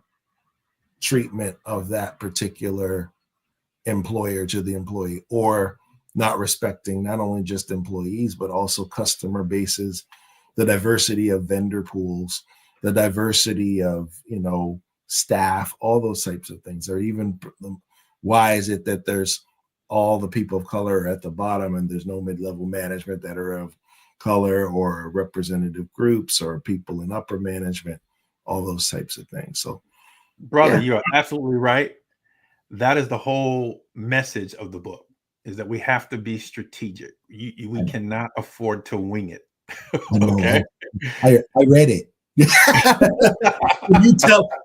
Speaker 2: treatment of that particular employer to the employee, or not respecting not only just employees, but also customer bases, the diversity of vendor pools, the diversity of, staff, all those types of things. Or even why is it that there's all the people of color at the bottom and there's no mid-level management that are of color, or representative groups, or people in upper management, all those types of things. So,
Speaker 3: brother, you're absolutely right. That is the whole message of the book, is that we have to be strategic. We cannot afford to wing it. Okay.
Speaker 2: I read it. Can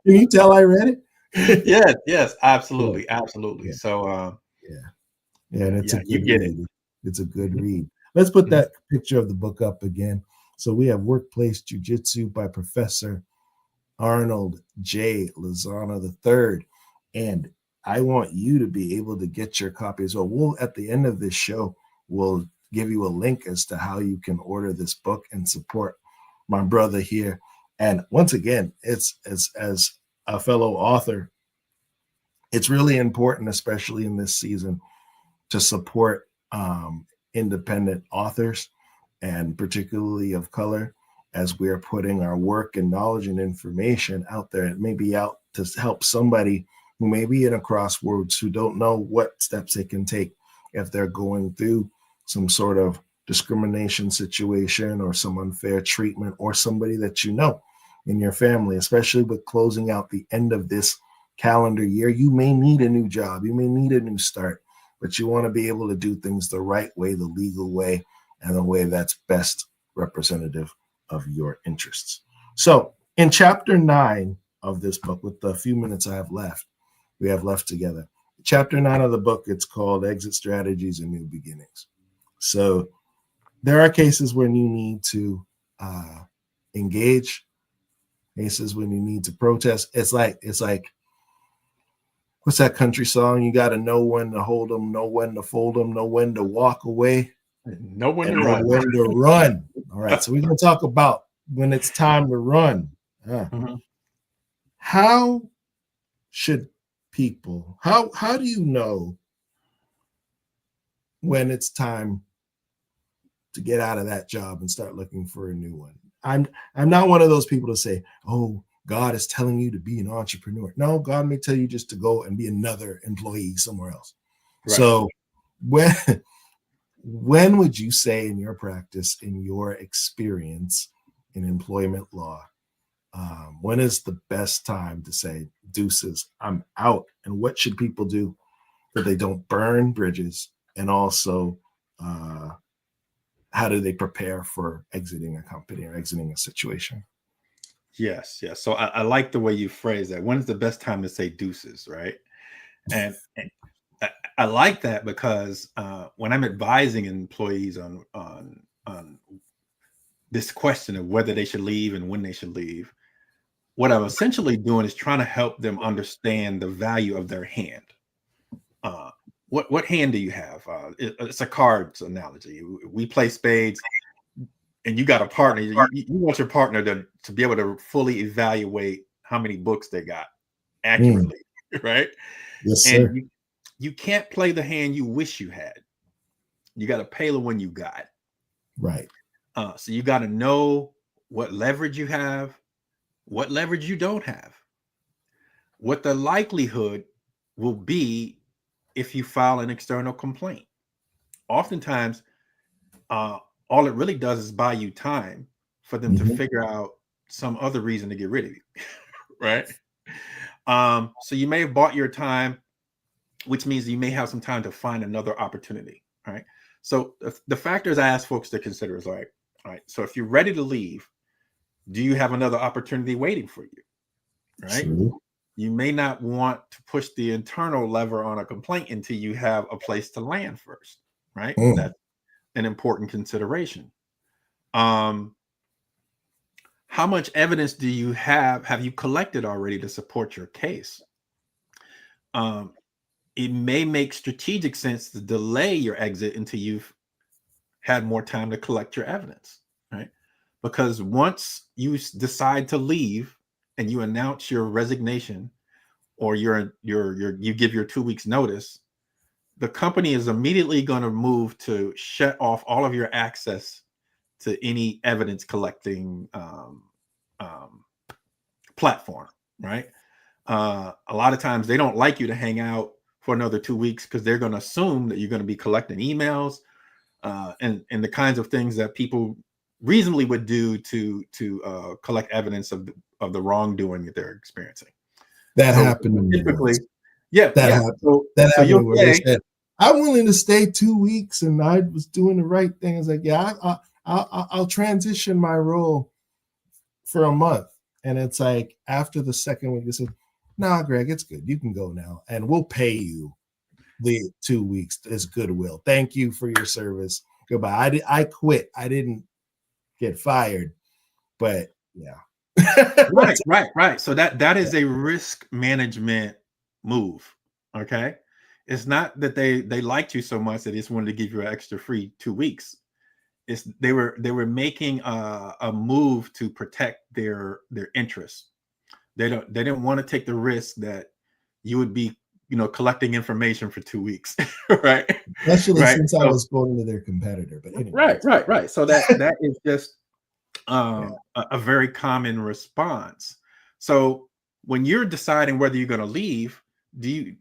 Speaker 2: you tell I read it?
Speaker 3: Yes, absolutely. Absolutely. Yeah. So,
Speaker 2: and it's a good read. It's a good read. Let's put that picture of the book up again. So we have Workplace Jiu-Jitsu by Professor Arnold J. Lizana III. And I want you to be able to get your copy as well. We'll, at the end of this show, we'll give you a link as to how you can order this book and support my brother here. And once again, it's as a fellow author, it's really important, especially in this season, to support independent authors, and particularly of color, as we're putting our work and knowledge and information out there. It may be out to help somebody who may be in a crossroads, who don't know what steps they can take if they're going through some sort of discrimination situation or some unfair treatment, or somebody that you know in your family, especially with closing out the end of this calendar year. You may need a new job, you may need a new start, but you want to be able to do things the right way, the legal way, and the way that's best representative of your interests. So in chapter 9 of this book, with the few minutes we have left together, chapter 9 of the book, it's called Exit Strategies and New Beginnings. So there are cases when you need to engage, cases when you need to protest. It's like, what's that country song? You got to know when to hold them, know when to fold them, know when to walk away,
Speaker 3: know when to run.
Speaker 2: When to run. All right, so we're going to talk about when it's time to run. How should people, how do you know when it's time to get out of that job and start looking for a new one? I'm not one of those people to say, oh, God is telling you to be an entrepreneur. No, God may tell you just to go and be another employee somewhere else. Right. So when would you say in your practice, in your experience in employment law, when is the best time to say, deuces, I'm out? And what should people do that they don't burn bridges? And also, how do they prepare for exiting a company or exiting a situation?
Speaker 3: Yes. So I like the way you phrase that. When's the best time to say deuces, right? And I like that because when I'm advising employees on this question of whether they should leave and when they should leave, what I'm essentially doing is trying to help them understand the value of their hand. What hand do you have? It's a cards analogy. We play spades, and you got a partner. You want your partner to be able to fully evaluate how many books they got accurately, right?
Speaker 2: Yes, sir.
Speaker 3: And you can't play the hand you wish you had. You got to play the one you got.
Speaker 2: Right.
Speaker 3: So you got to know what leverage you have, what leverage you don't have, what the likelihood will be if you file an external complaint. Oftentimes, all it really does is buy you time for them to figure out some other reason to get rid of you, right? So you may have bought your time, which means you may have some time to find another opportunity, right? So the factors I ask folks to consider is like, all right, so if you're ready to leave, do you have another opportunity waiting for you, right?
Speaker 2: True.
Speaker 3: you may not want to push the internal lever on a complaint until you have a place to land first, right? That's an important consideration. How much evidence do you have you collected already to support your case? It may make strategic sense to delay your exit until you've had more time to collect your evidence, right? Because once you decide to leave and you announce your resignation, or you give your 2 weeks notice, the company is immediately going to move to shut off all of your access to any evidence collecting platform, right? A lot of times they don't like you to hang out for another 2 weeks because they're going to assume that you're going to be collecting emails and the kinds of things that people reasonably would do to collect evidence of the wrongdoing that they're experiencing.
Speaker 2: That happened to me.
Speaker 3: Typically, that happened.
Speaker 2: That happened where they said, I'm willing to stay 2 weeks, and I was doing the right thing. I was like, yeah, I'll transition my role for a month. And it's like after the second week, they said, nah, Greg, it's good. You can go now, and we'll pay you the 2 weeks as goodwill. Thank you for your service. Goodbye. I quit. I didn't get fired, but yeah.
Speaker 3: Right. So that is a risk management move. Okay. It's not that they liked you so much that they just wanted to give you an extra free 2 weeks. It's they were making a move to protect their interests. They didn't want to take the risk that you would be, collecting information for 2 weeks, right?
Speaker 2: Especially since I was going to their competitor. But anyway.
Speaker 3: Right. So that is just a very common response. So when you're deciding whether you're going to leave, you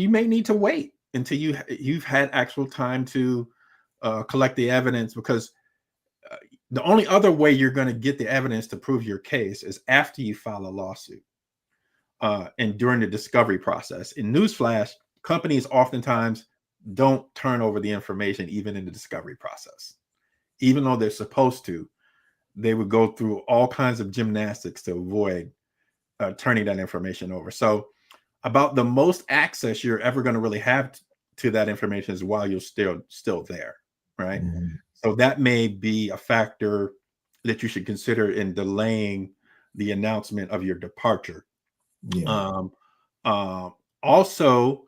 Speaker 3: may need to wait until you've had actual time to collect the evidence, because the only other way you're going to get the evidence to prove your case is after you file a lawsuit and during the discovery process. In newsflash, companies oftentimes don't turn over the information even in the discovery process, even though they're supposed to. They would go through all kinds of gymnastics to avoid turning that information over. So about the most access you're ever going to really have to that information is while you're still there, right? Mm-hmm. So that may be a factor that you should consider in delaying the announcement of your departure. Yeah. Also,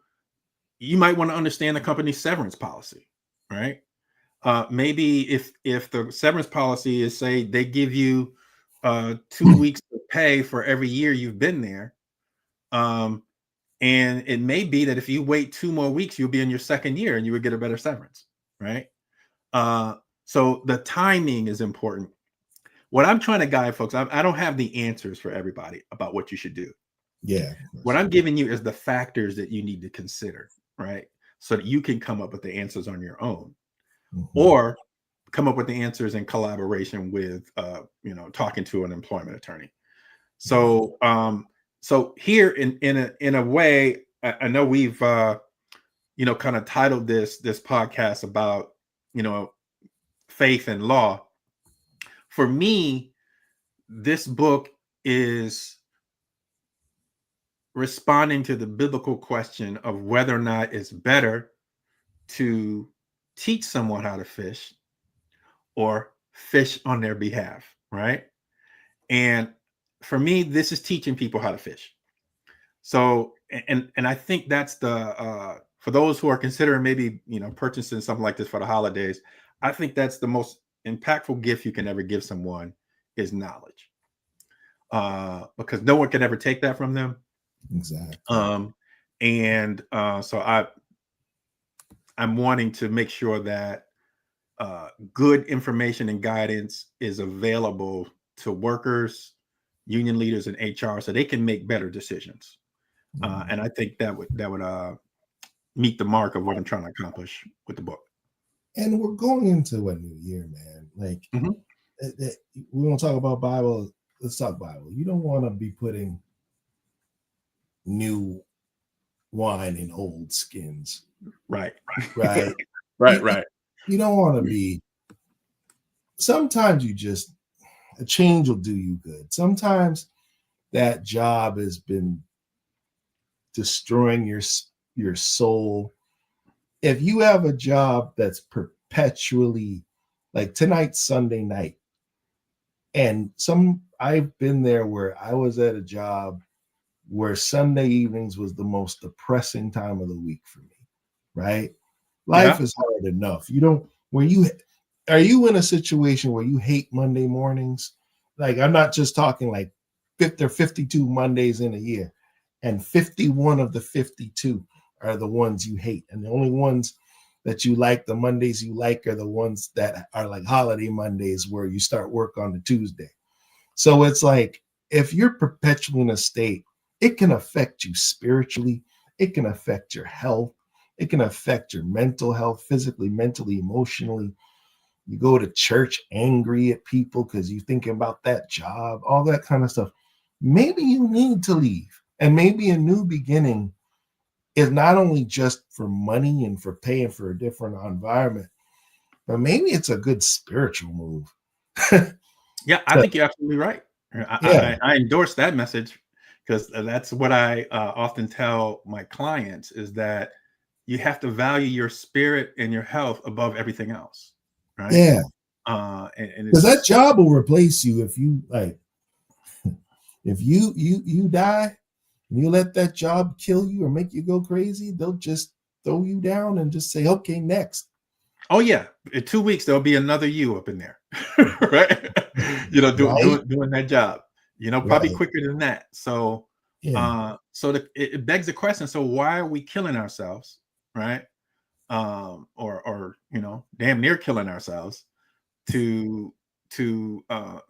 Speaker 3: you might want to understand the company's severance policy, right? Maybe if the severance policy is, say, they give you 2 weeks of pay for every year you've been there, and it may be that if you wait 2 more weeks, you'll be in your second year and you would get a better severance, right? So the timing is important. What I'm trying to guide folks, I don't have the answers for everybody about what you should do.
Speaker 2: Yeah.
Speaker 3: What I'm giving you is the factors that you need to consider, right? So that you can come up with the answers on your own. Mm-hmm. Or come up with the answers in collaboration with, talking to an employment attorney. So, so here in a way, I know we've, kind of titled this podcast about, faith and law. For me, this book is responding to the biblical question of whether or not it's better to teach someone how to fish or fish on their behalf, right? And for me, this is teaching people how to fish. So, and I think that's the for those who are considering maybe purchasing something like this for the holidays, I think that's the most impactful gift you can ever give someone is knowledge, because no one can ever take that from them.
Speaker 2: Exactly.
Speaker 3: So I'm wanting to make sure that good information and guidance is available to workers, union leaders, and HR, so they can make better decisions. Mm-hmm. And I think that would meet the mark of what I'm trying to accomplish with the book.
Speaker 2: And we're going into a new year, man. Like, mm-hmm. We want to talk about Bible. Let's talk Bible. You don't want to be putting new wine in old skins.
Speaker 3: Right.
Speaker 2: Right.
Speaker 3: Right.
Speaker 2: You don't want to be. Sometimes a change will do you good. Sometimes that job has been destroying your soul. If you have a job that's perpetually, like tonight's Sunday night, and I've been there where I was at a job where Sunday evenings was the most depressing time of the week for me, right? Life is hard enough. Are you in a situation where you hate Monday mornings? Like, I'm not just talking like there are 52 Mondays in a year, and 51 of the 52 are the ones you hate. And the only ones that you like, the Mondays you like, are the ones that are like holiday Mondays where you start work on the Tuesday. So it's like, if you're perpetually in a state, it can affect you spiritually. It can affect your health. It can affect your mental health, physically, mentally, emotionally. You go to church angry at people because you're thinking about that job, all that kind of stuff. Maybe you need to leave. And maybe a new beginning is not only just for money and for paying for a different environment, but maybe it's a good spiritual move.
Speaker 3: Yeah, I think you're absolutely right. I endorse that message, because that's what I often tell my clients, is that you have to value your spirit and your health above everything else. Right.
Speaker 2: Yeah.
Speaker 3: And
Speaker 2: because that job will replace you if you die and you let that job kill you or make you go crazy. They'll just throw you down and just say, okay, next.
Speaker 3: Oh yeah, in 2 weeks there'll be another you up in there, right? Doing that job. Probably quicker than that. So, it begs the question. So why are we killing ourselves, right? Or damn near killing ourselves to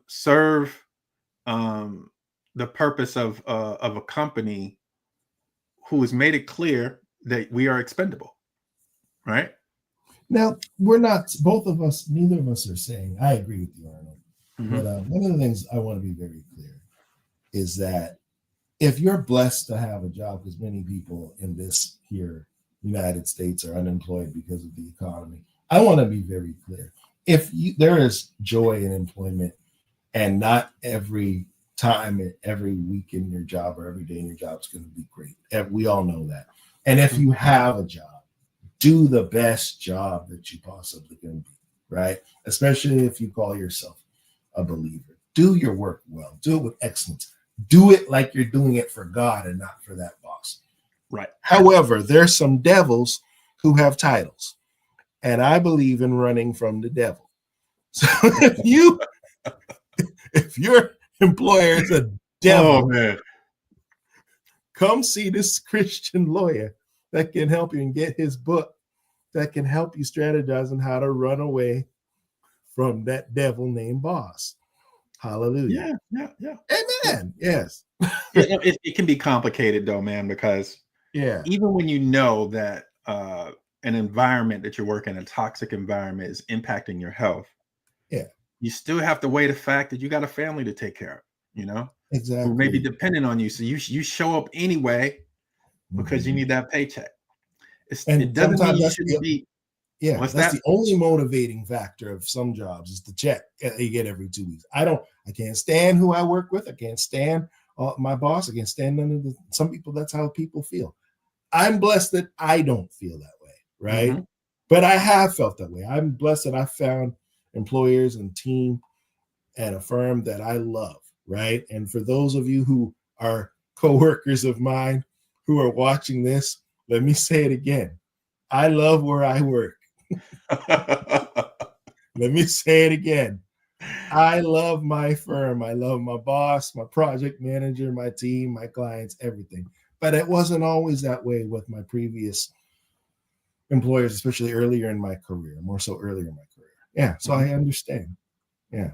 Speaker 3: serve the purpose of a company who has made it clear that we are expendable, right?
Speaker 2: Now, we're not, both of us, neither of us are saying, I agree with you, Arnold.
Speaker 3: Mm-hmm.
Speaker 2: But one of the things I want to be very clear is that if you're blessed to have a job, because many people in this here United States are unemployed because of the economy, I want to be very clear. There is joy in employment, and not every time, every week in your job or every day in your job is going to be great. We all know that. And if you have a job, do the best job that you possibly can be, right? Especially if you call yourself a believer. Do your work well. Do it with excellence. Do it like you're doing it for God and not for that boss.
Speaker 3: Right.
Speaker 2: However, there's some devils who have titles, and I believe in running from the devil. So if your employer is a devil,
Speaker 3: man,
Speaker 2: come see this Christian lawyer that can help you and get his book that can help you strategize on how to run away from that devil named boss. Hallelujah.
Speaker 3: Yeah.
Speaker 2: Amen. Yes.
Speaker 3: It can be complicated though, man, because even when you know that an environment that you're working in, a toxic environment, is impacting your health, you still have to weigh the fact that you got a family to take care of,
Speaker 2: exactly,
Speaker 3: who may be dependent on you. So you show up anyway because you need that paycheck. It doesn't mean you shouldn't be.
Speaker 2: Yeah, that's the only motivating factor of some jobs, is the check that you get every 2 weeks. I can't stand who I work with. I can't stand my boss. I can't stand none of the. Some people, that's how people feel. I'm blessed that I don't feel that way, right? Mm-hmm. But I have felt that way. I'm blessed that I found employers and team at a firm that I love, right? And for those of you who are coworkers of mine who are watching this, let me say it again. I love where I work. Let me say it again. I love my firm. I love my boss, my project manager, my team, my clients, everything. But it wasn't always that way with my previous employers, especially earlier in my career, more so earlier in my career. Yeah, so I understand. Yeah.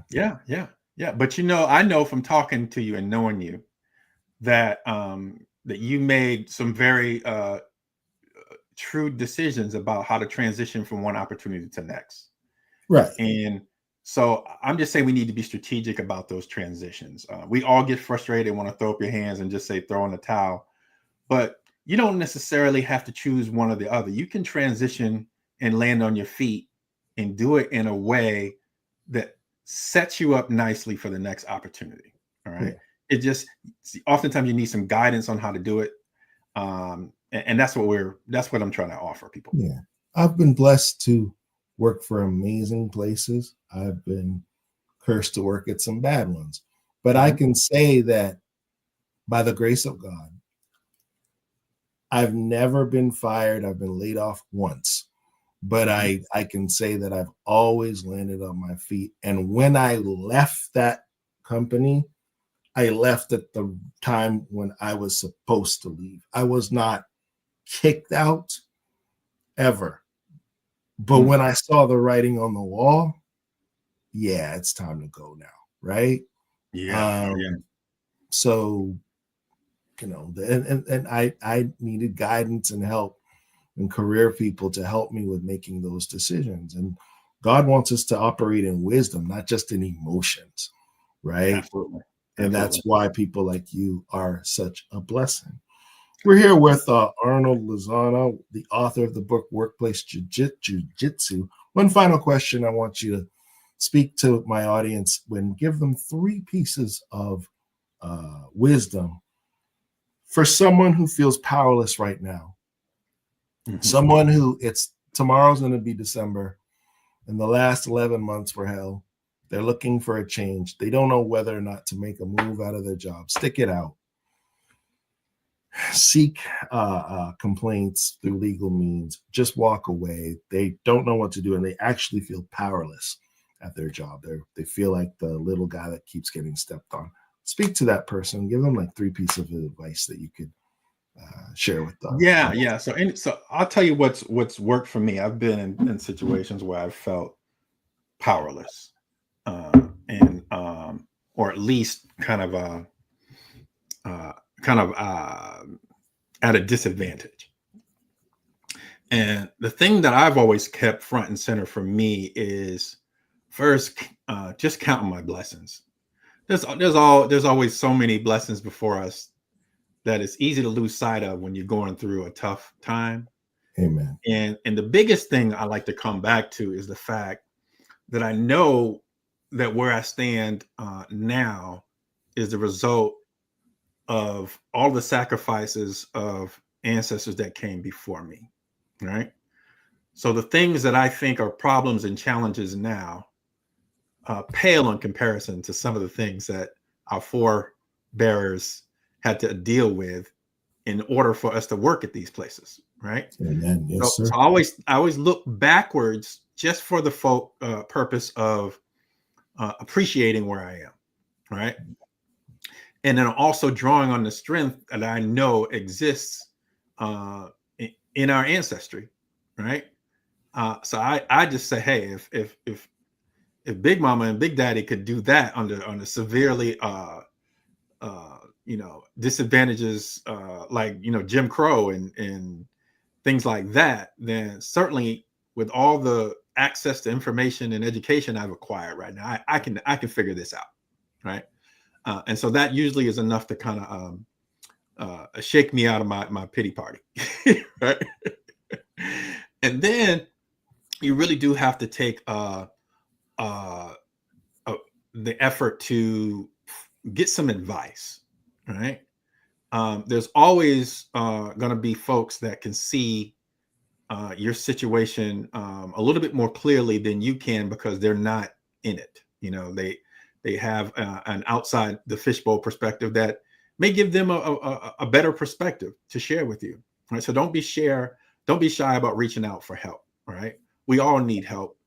Speaker 3: But I know from talking to you and knowing you that that you made some very true decisions about how to transition from one opportunity to the next.
Speaker 2: Right.
Speaker 3: And so I'm just saying we need to be strategic about those transitions. We all get frustrated and want to throw up your hands and just say throw in the towel. But you don't necessarily have to choose one or the other. You can transition and land on your feet and do it in a way that sets you up nicely for the next opportunity. All right. Yeah. It just, oftentimes you need some guidance on how to do it. And that's what I'm trying to offer people.
Speaker 2: Yeah. I've been blessed to work for amazing places. I've been cursed to work at some bad ones. But I can say that by the grace of God, I've never been fired. I've been laid off once. But I can say that I've always landed on my feet. And when I left that company, I left at the time when I was supposed to leave. I was not kicked out ever. But when I saw the writing on the wall, yeah, it's time to go now, right?
Speaker 3: Yeah.
Speaker 2: So, you know, and I needed guidance and help and career people to help me with making those decisions. And God wants us to operate in wisdom, not just in emotions, right?
Speaker 3: Absolutely.
Speaker 2: And that's why people like you are such a blessing. We're here with Arnold Lizana, the author of the book Workplace Jujitsu. One final question I want you to speak to my audience and give them 3 pieces of wisdom for someone who feels powerless right now. Someone who tomorrow's going to be December and the last 11 months were hell. They're looking for a change. They don't know whether or not to make a move out of their job. Stick it out. Seek complaints through legal means. Just walk away. They don't know what to do, and they actually feel powerless at their job. They feel like the little guy that keeps getting stepped on. Speak to that person. Give them like 3 pieces of advice that you could share with them.
Speaker 3: Yeah. So I'll tell you what's worked for me. I've been in situations where I've felt powerless, or at least kind of at a disadvantage. And the thing that I've always kept front and center for me is first, just counting my blessings. There's always so many blessings before us that it's easy to lose sight of when you're going through a tough time.
Speaker 2: Amen.
Speaker 3: And the biggest thing I like to come back to is the fact that I know that where I stand now is the result of all the sacrifices of ancestors that came before me, right? So the things that I think are problems and challenges now pale in comparison to some of the things that our forebears had to deal with in order for us to work at these places, right?
Speaker 2: Amen. Yes, sir.
Speaker 3: So I always look backwards just for the purpose of appreciating where I am, right? And then also drawing on the strength that I know exists in our ancestry, right? So I just say, hey, if Big Mama and Big Daddy could do that under severely disadvantages like Jim Crow and things like that, then certainly with all the access to information and education I've acquired right now, I can figure this out, right? And so that usually is enough to kind of shake me out of my pity party, right? And then you really do have to take the effort to get some advice, right? There's always going to be folks that can see your situation a little bit more clearly than you can because they're not in it. They have an outside the fishbowl perspective that may give them a better perspective to share with you. Right? So don't be shy about reaching out for help. Right? We all need help.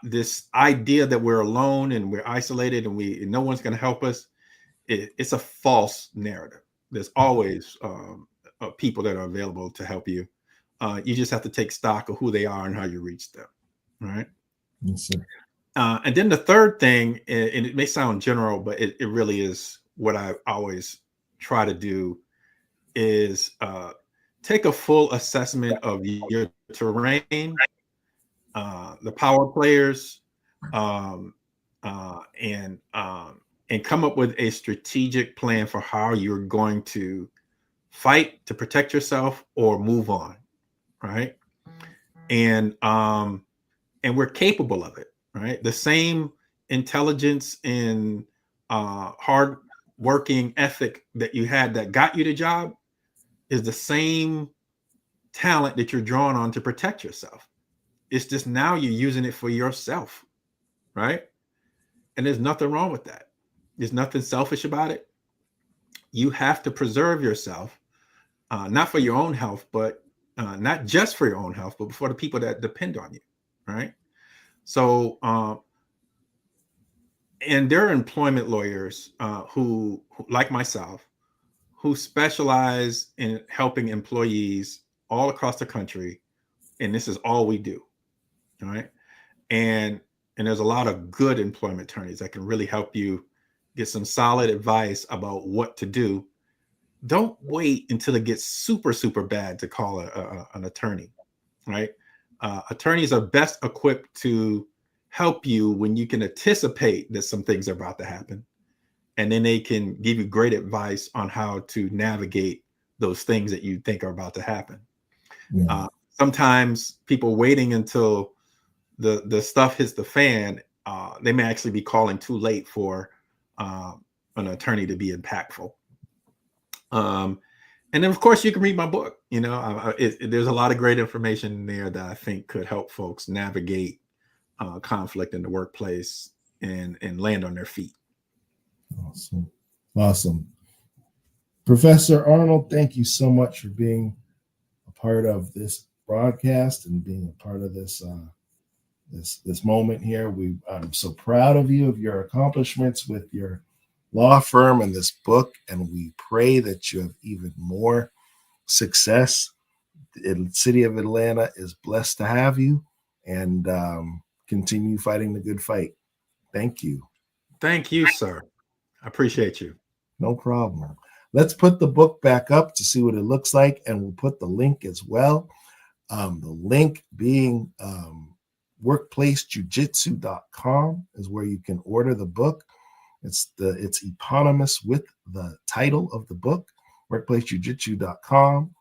Speaker 3: This idea that we're alone and we're isolated and no one's going to help us, it's a false narrative. There's always people that are available to help you. You just have to take stock of who they are and how you reach them. Right?
Speaker 2: Yes, sir.
Speaker 3: And then the third thing, and it may sound general, but it really is what I always try to do, is take a full assessment of your terrain, the power players, and come up with a strategic plan for how you're going to fight to protect yourself or move on, right? And we're capable of it. Right, the same intelligence and hard working ethic that you had that got you the job is the same talent that you're drawing on to protect yourself. It's just now you're using it for yourself, right? And there's nothing wrong with that. There's nothing selfish about it. You have to preserve yourself, not for your own health, but not just for your own health, but for the people that depend on you, right? So, and there are employment lawyers who, like myself, who specialize in helping employees all across the country, and this is all we do, all right? And there's a lot of good employment attorneys that can really help you get some solid advice about what to do. Don't wait until it gets super, super bad to call an attorney, right? Attorneys are best equipped to help you when you can anticipate that some things are about to happen. And then they can give you great advice on how to navigate those things that you think are about to happen. Yeah. Sometimes people waiting until the stuff hits the fan, they may actually be calling too late for an attorney to be impactful. And then, of course, you can read my book. You know, there's a lot of great information in there that I think could help folks navigate conflict in the workplace and land on their feet.
Speaker 2: Awesome. Professor Arnold, thank you so much for being a part of this broadcast and being a part of this this moment here. I'm so proud of you, of your accomplishments with your law firm and this book, and we pray that you have even more success. The city of Atlanta is blessed to have you, and continue fighting the good fight. Thank you.
Speaker 3: Thank you, sir. I appreciate you.
Speaker 2: No problem. Let's put the book back up to see what it looks like, and we'll put the link as well. The link being workplacejujitsu.com is where you can order the book. It's eponymous with the title of the book, workplacejujitsu.com,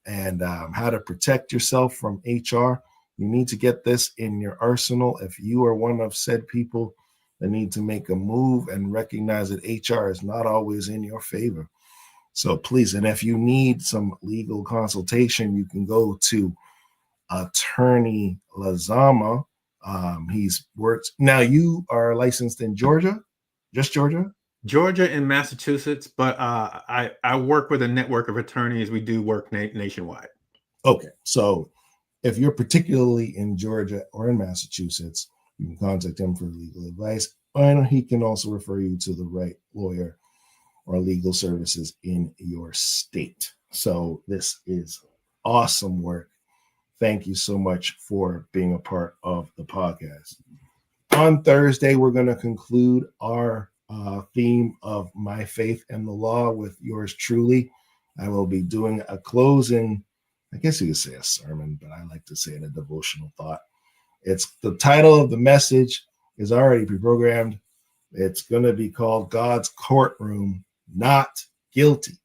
Speaker 2: and how to protect yourself from HR. You need to get this in your arsenal if you are one of said people that need to make a move and recognize that HR is not always in your favor. So please, and if you need some legal consultation, you can go to Attorney Lizama. He's worked. Now you are licensed in Georgia, just Georgia?
Speaker 3: Georgia and Massachusetts, but I work with a network of attorneys. We do work nationwide.
Speaker 2: Okay, so if you're particularly in Georgia or in Massachusetts, you can contact him for legal advice, and he can also refer you to the right lawyer or legal services in your state. So this is awesome work. Thank you so much for being a part of the podcast. On Thursday, we're going to conclude our theme of my faith and the law with yours truly. I will be doing a closing, I guess you could say a sermon, but I like to say it a devotional thought. It's the title of the message is already pre-programmed. It's going to be called God's Courtroom, Not Guilty.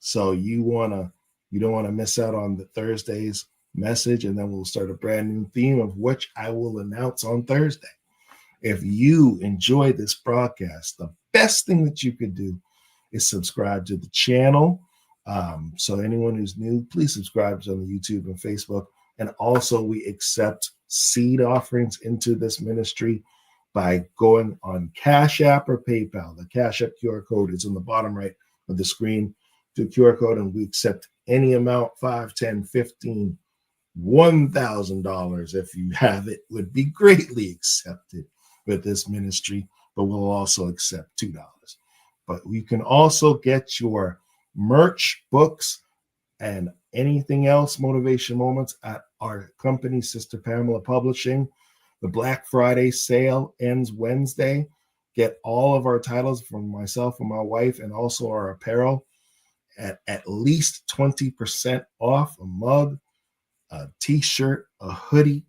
Speaker 2: So you don't want to miss out on the Thursday's message, and then we'll start a brand new theme of which I will announce on Thursday. If you enjoy this broadcast, the best thing that you could do is subscribe to the channel. So anyone who's new, please subscribe to on the YouTube and Facebook. And also we accept seed offerings into this ministry by going on Cash App or PayPal. The Cash App QR code is on the bottom right of the screen. Do QR code, and we accept any amount, $5, $10, $15, $1,000 if you have it, would be greatly accepted with this ministry, but we'll also accept $2. But you can also get your merch, books, and anything else, Motivation Moments, at our company, Sister Pamela Publishing. The Black Friday sale ends Wednesday. Get all of our titles from myself and my wife, and also our apparel at least 20% off: a mug, a t-shirt, a hoodie,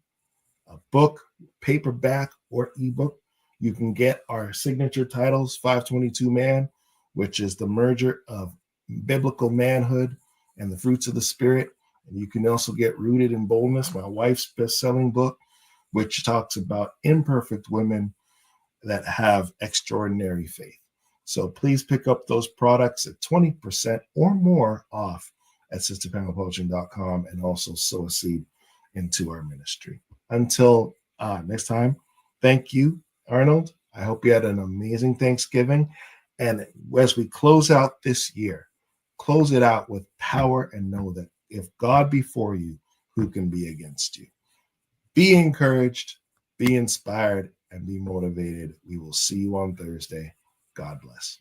Speaker 2: a book, paperback, or ebook. You can get our signature titles, 522 Man, which is the merger of biblical manhood and the fruits of the Spirit. And you can also get Rooted in Boldness, my wife's best-selling book, which talks about imperfect women that have extraordinary faith. So please pick up those products at 20% or more off at sisterpanelpublishing.com, and also sow a seed into our ministry. Until next time, thank you, Arnold. I hope you had an amazing Thanksgiving. And as we close out this year, close it out with power and know that if God be for you, who can be against you? Be encouraged, be inspired, and be motivated. We will see you on Thursday. God bless.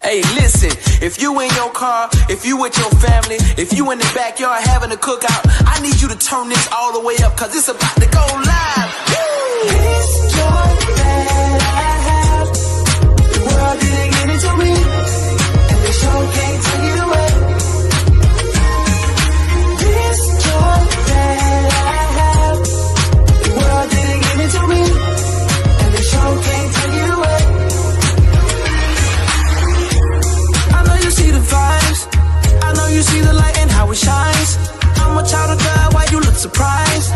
Speaker 1: Hey, listen, if you in your car, if you with your family, if you in the backyard having a cookout, I need you to turn this all the way up, because it's about to go live. Woo! This joy that I have, the world didn't give it to me, and they sure can't take it away. This joy that I have, the world didn't give it to me, and they sure can't take it away. See the vibes, I know you see the light and how it shines. I'm a child of God, why you look surprised?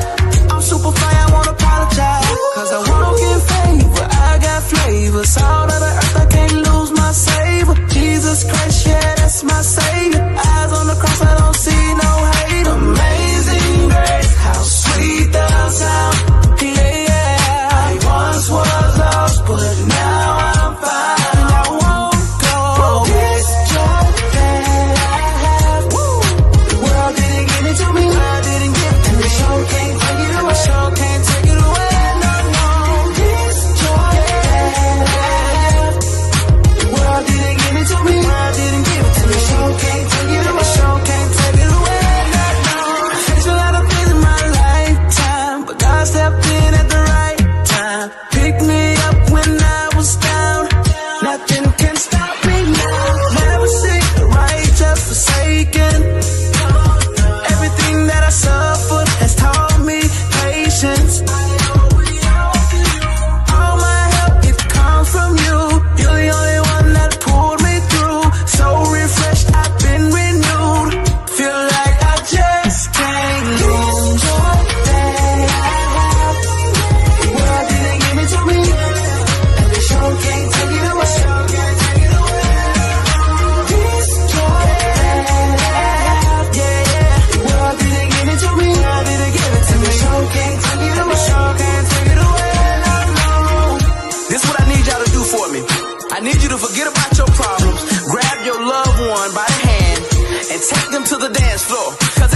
Speaker 1: I'm super fly, I won't apologize, cause I walk in favor, I got flavor. Salt of the earth, I can't lose my savor. Jesus Christ, yeah, that's my savior. Eyes on the cross, I don't see no hate. Amazing grace, how sweet the sound. Yeah, yeah. I once was lost, but now I'm fine. By the hand and take them to the dance floor, 'cause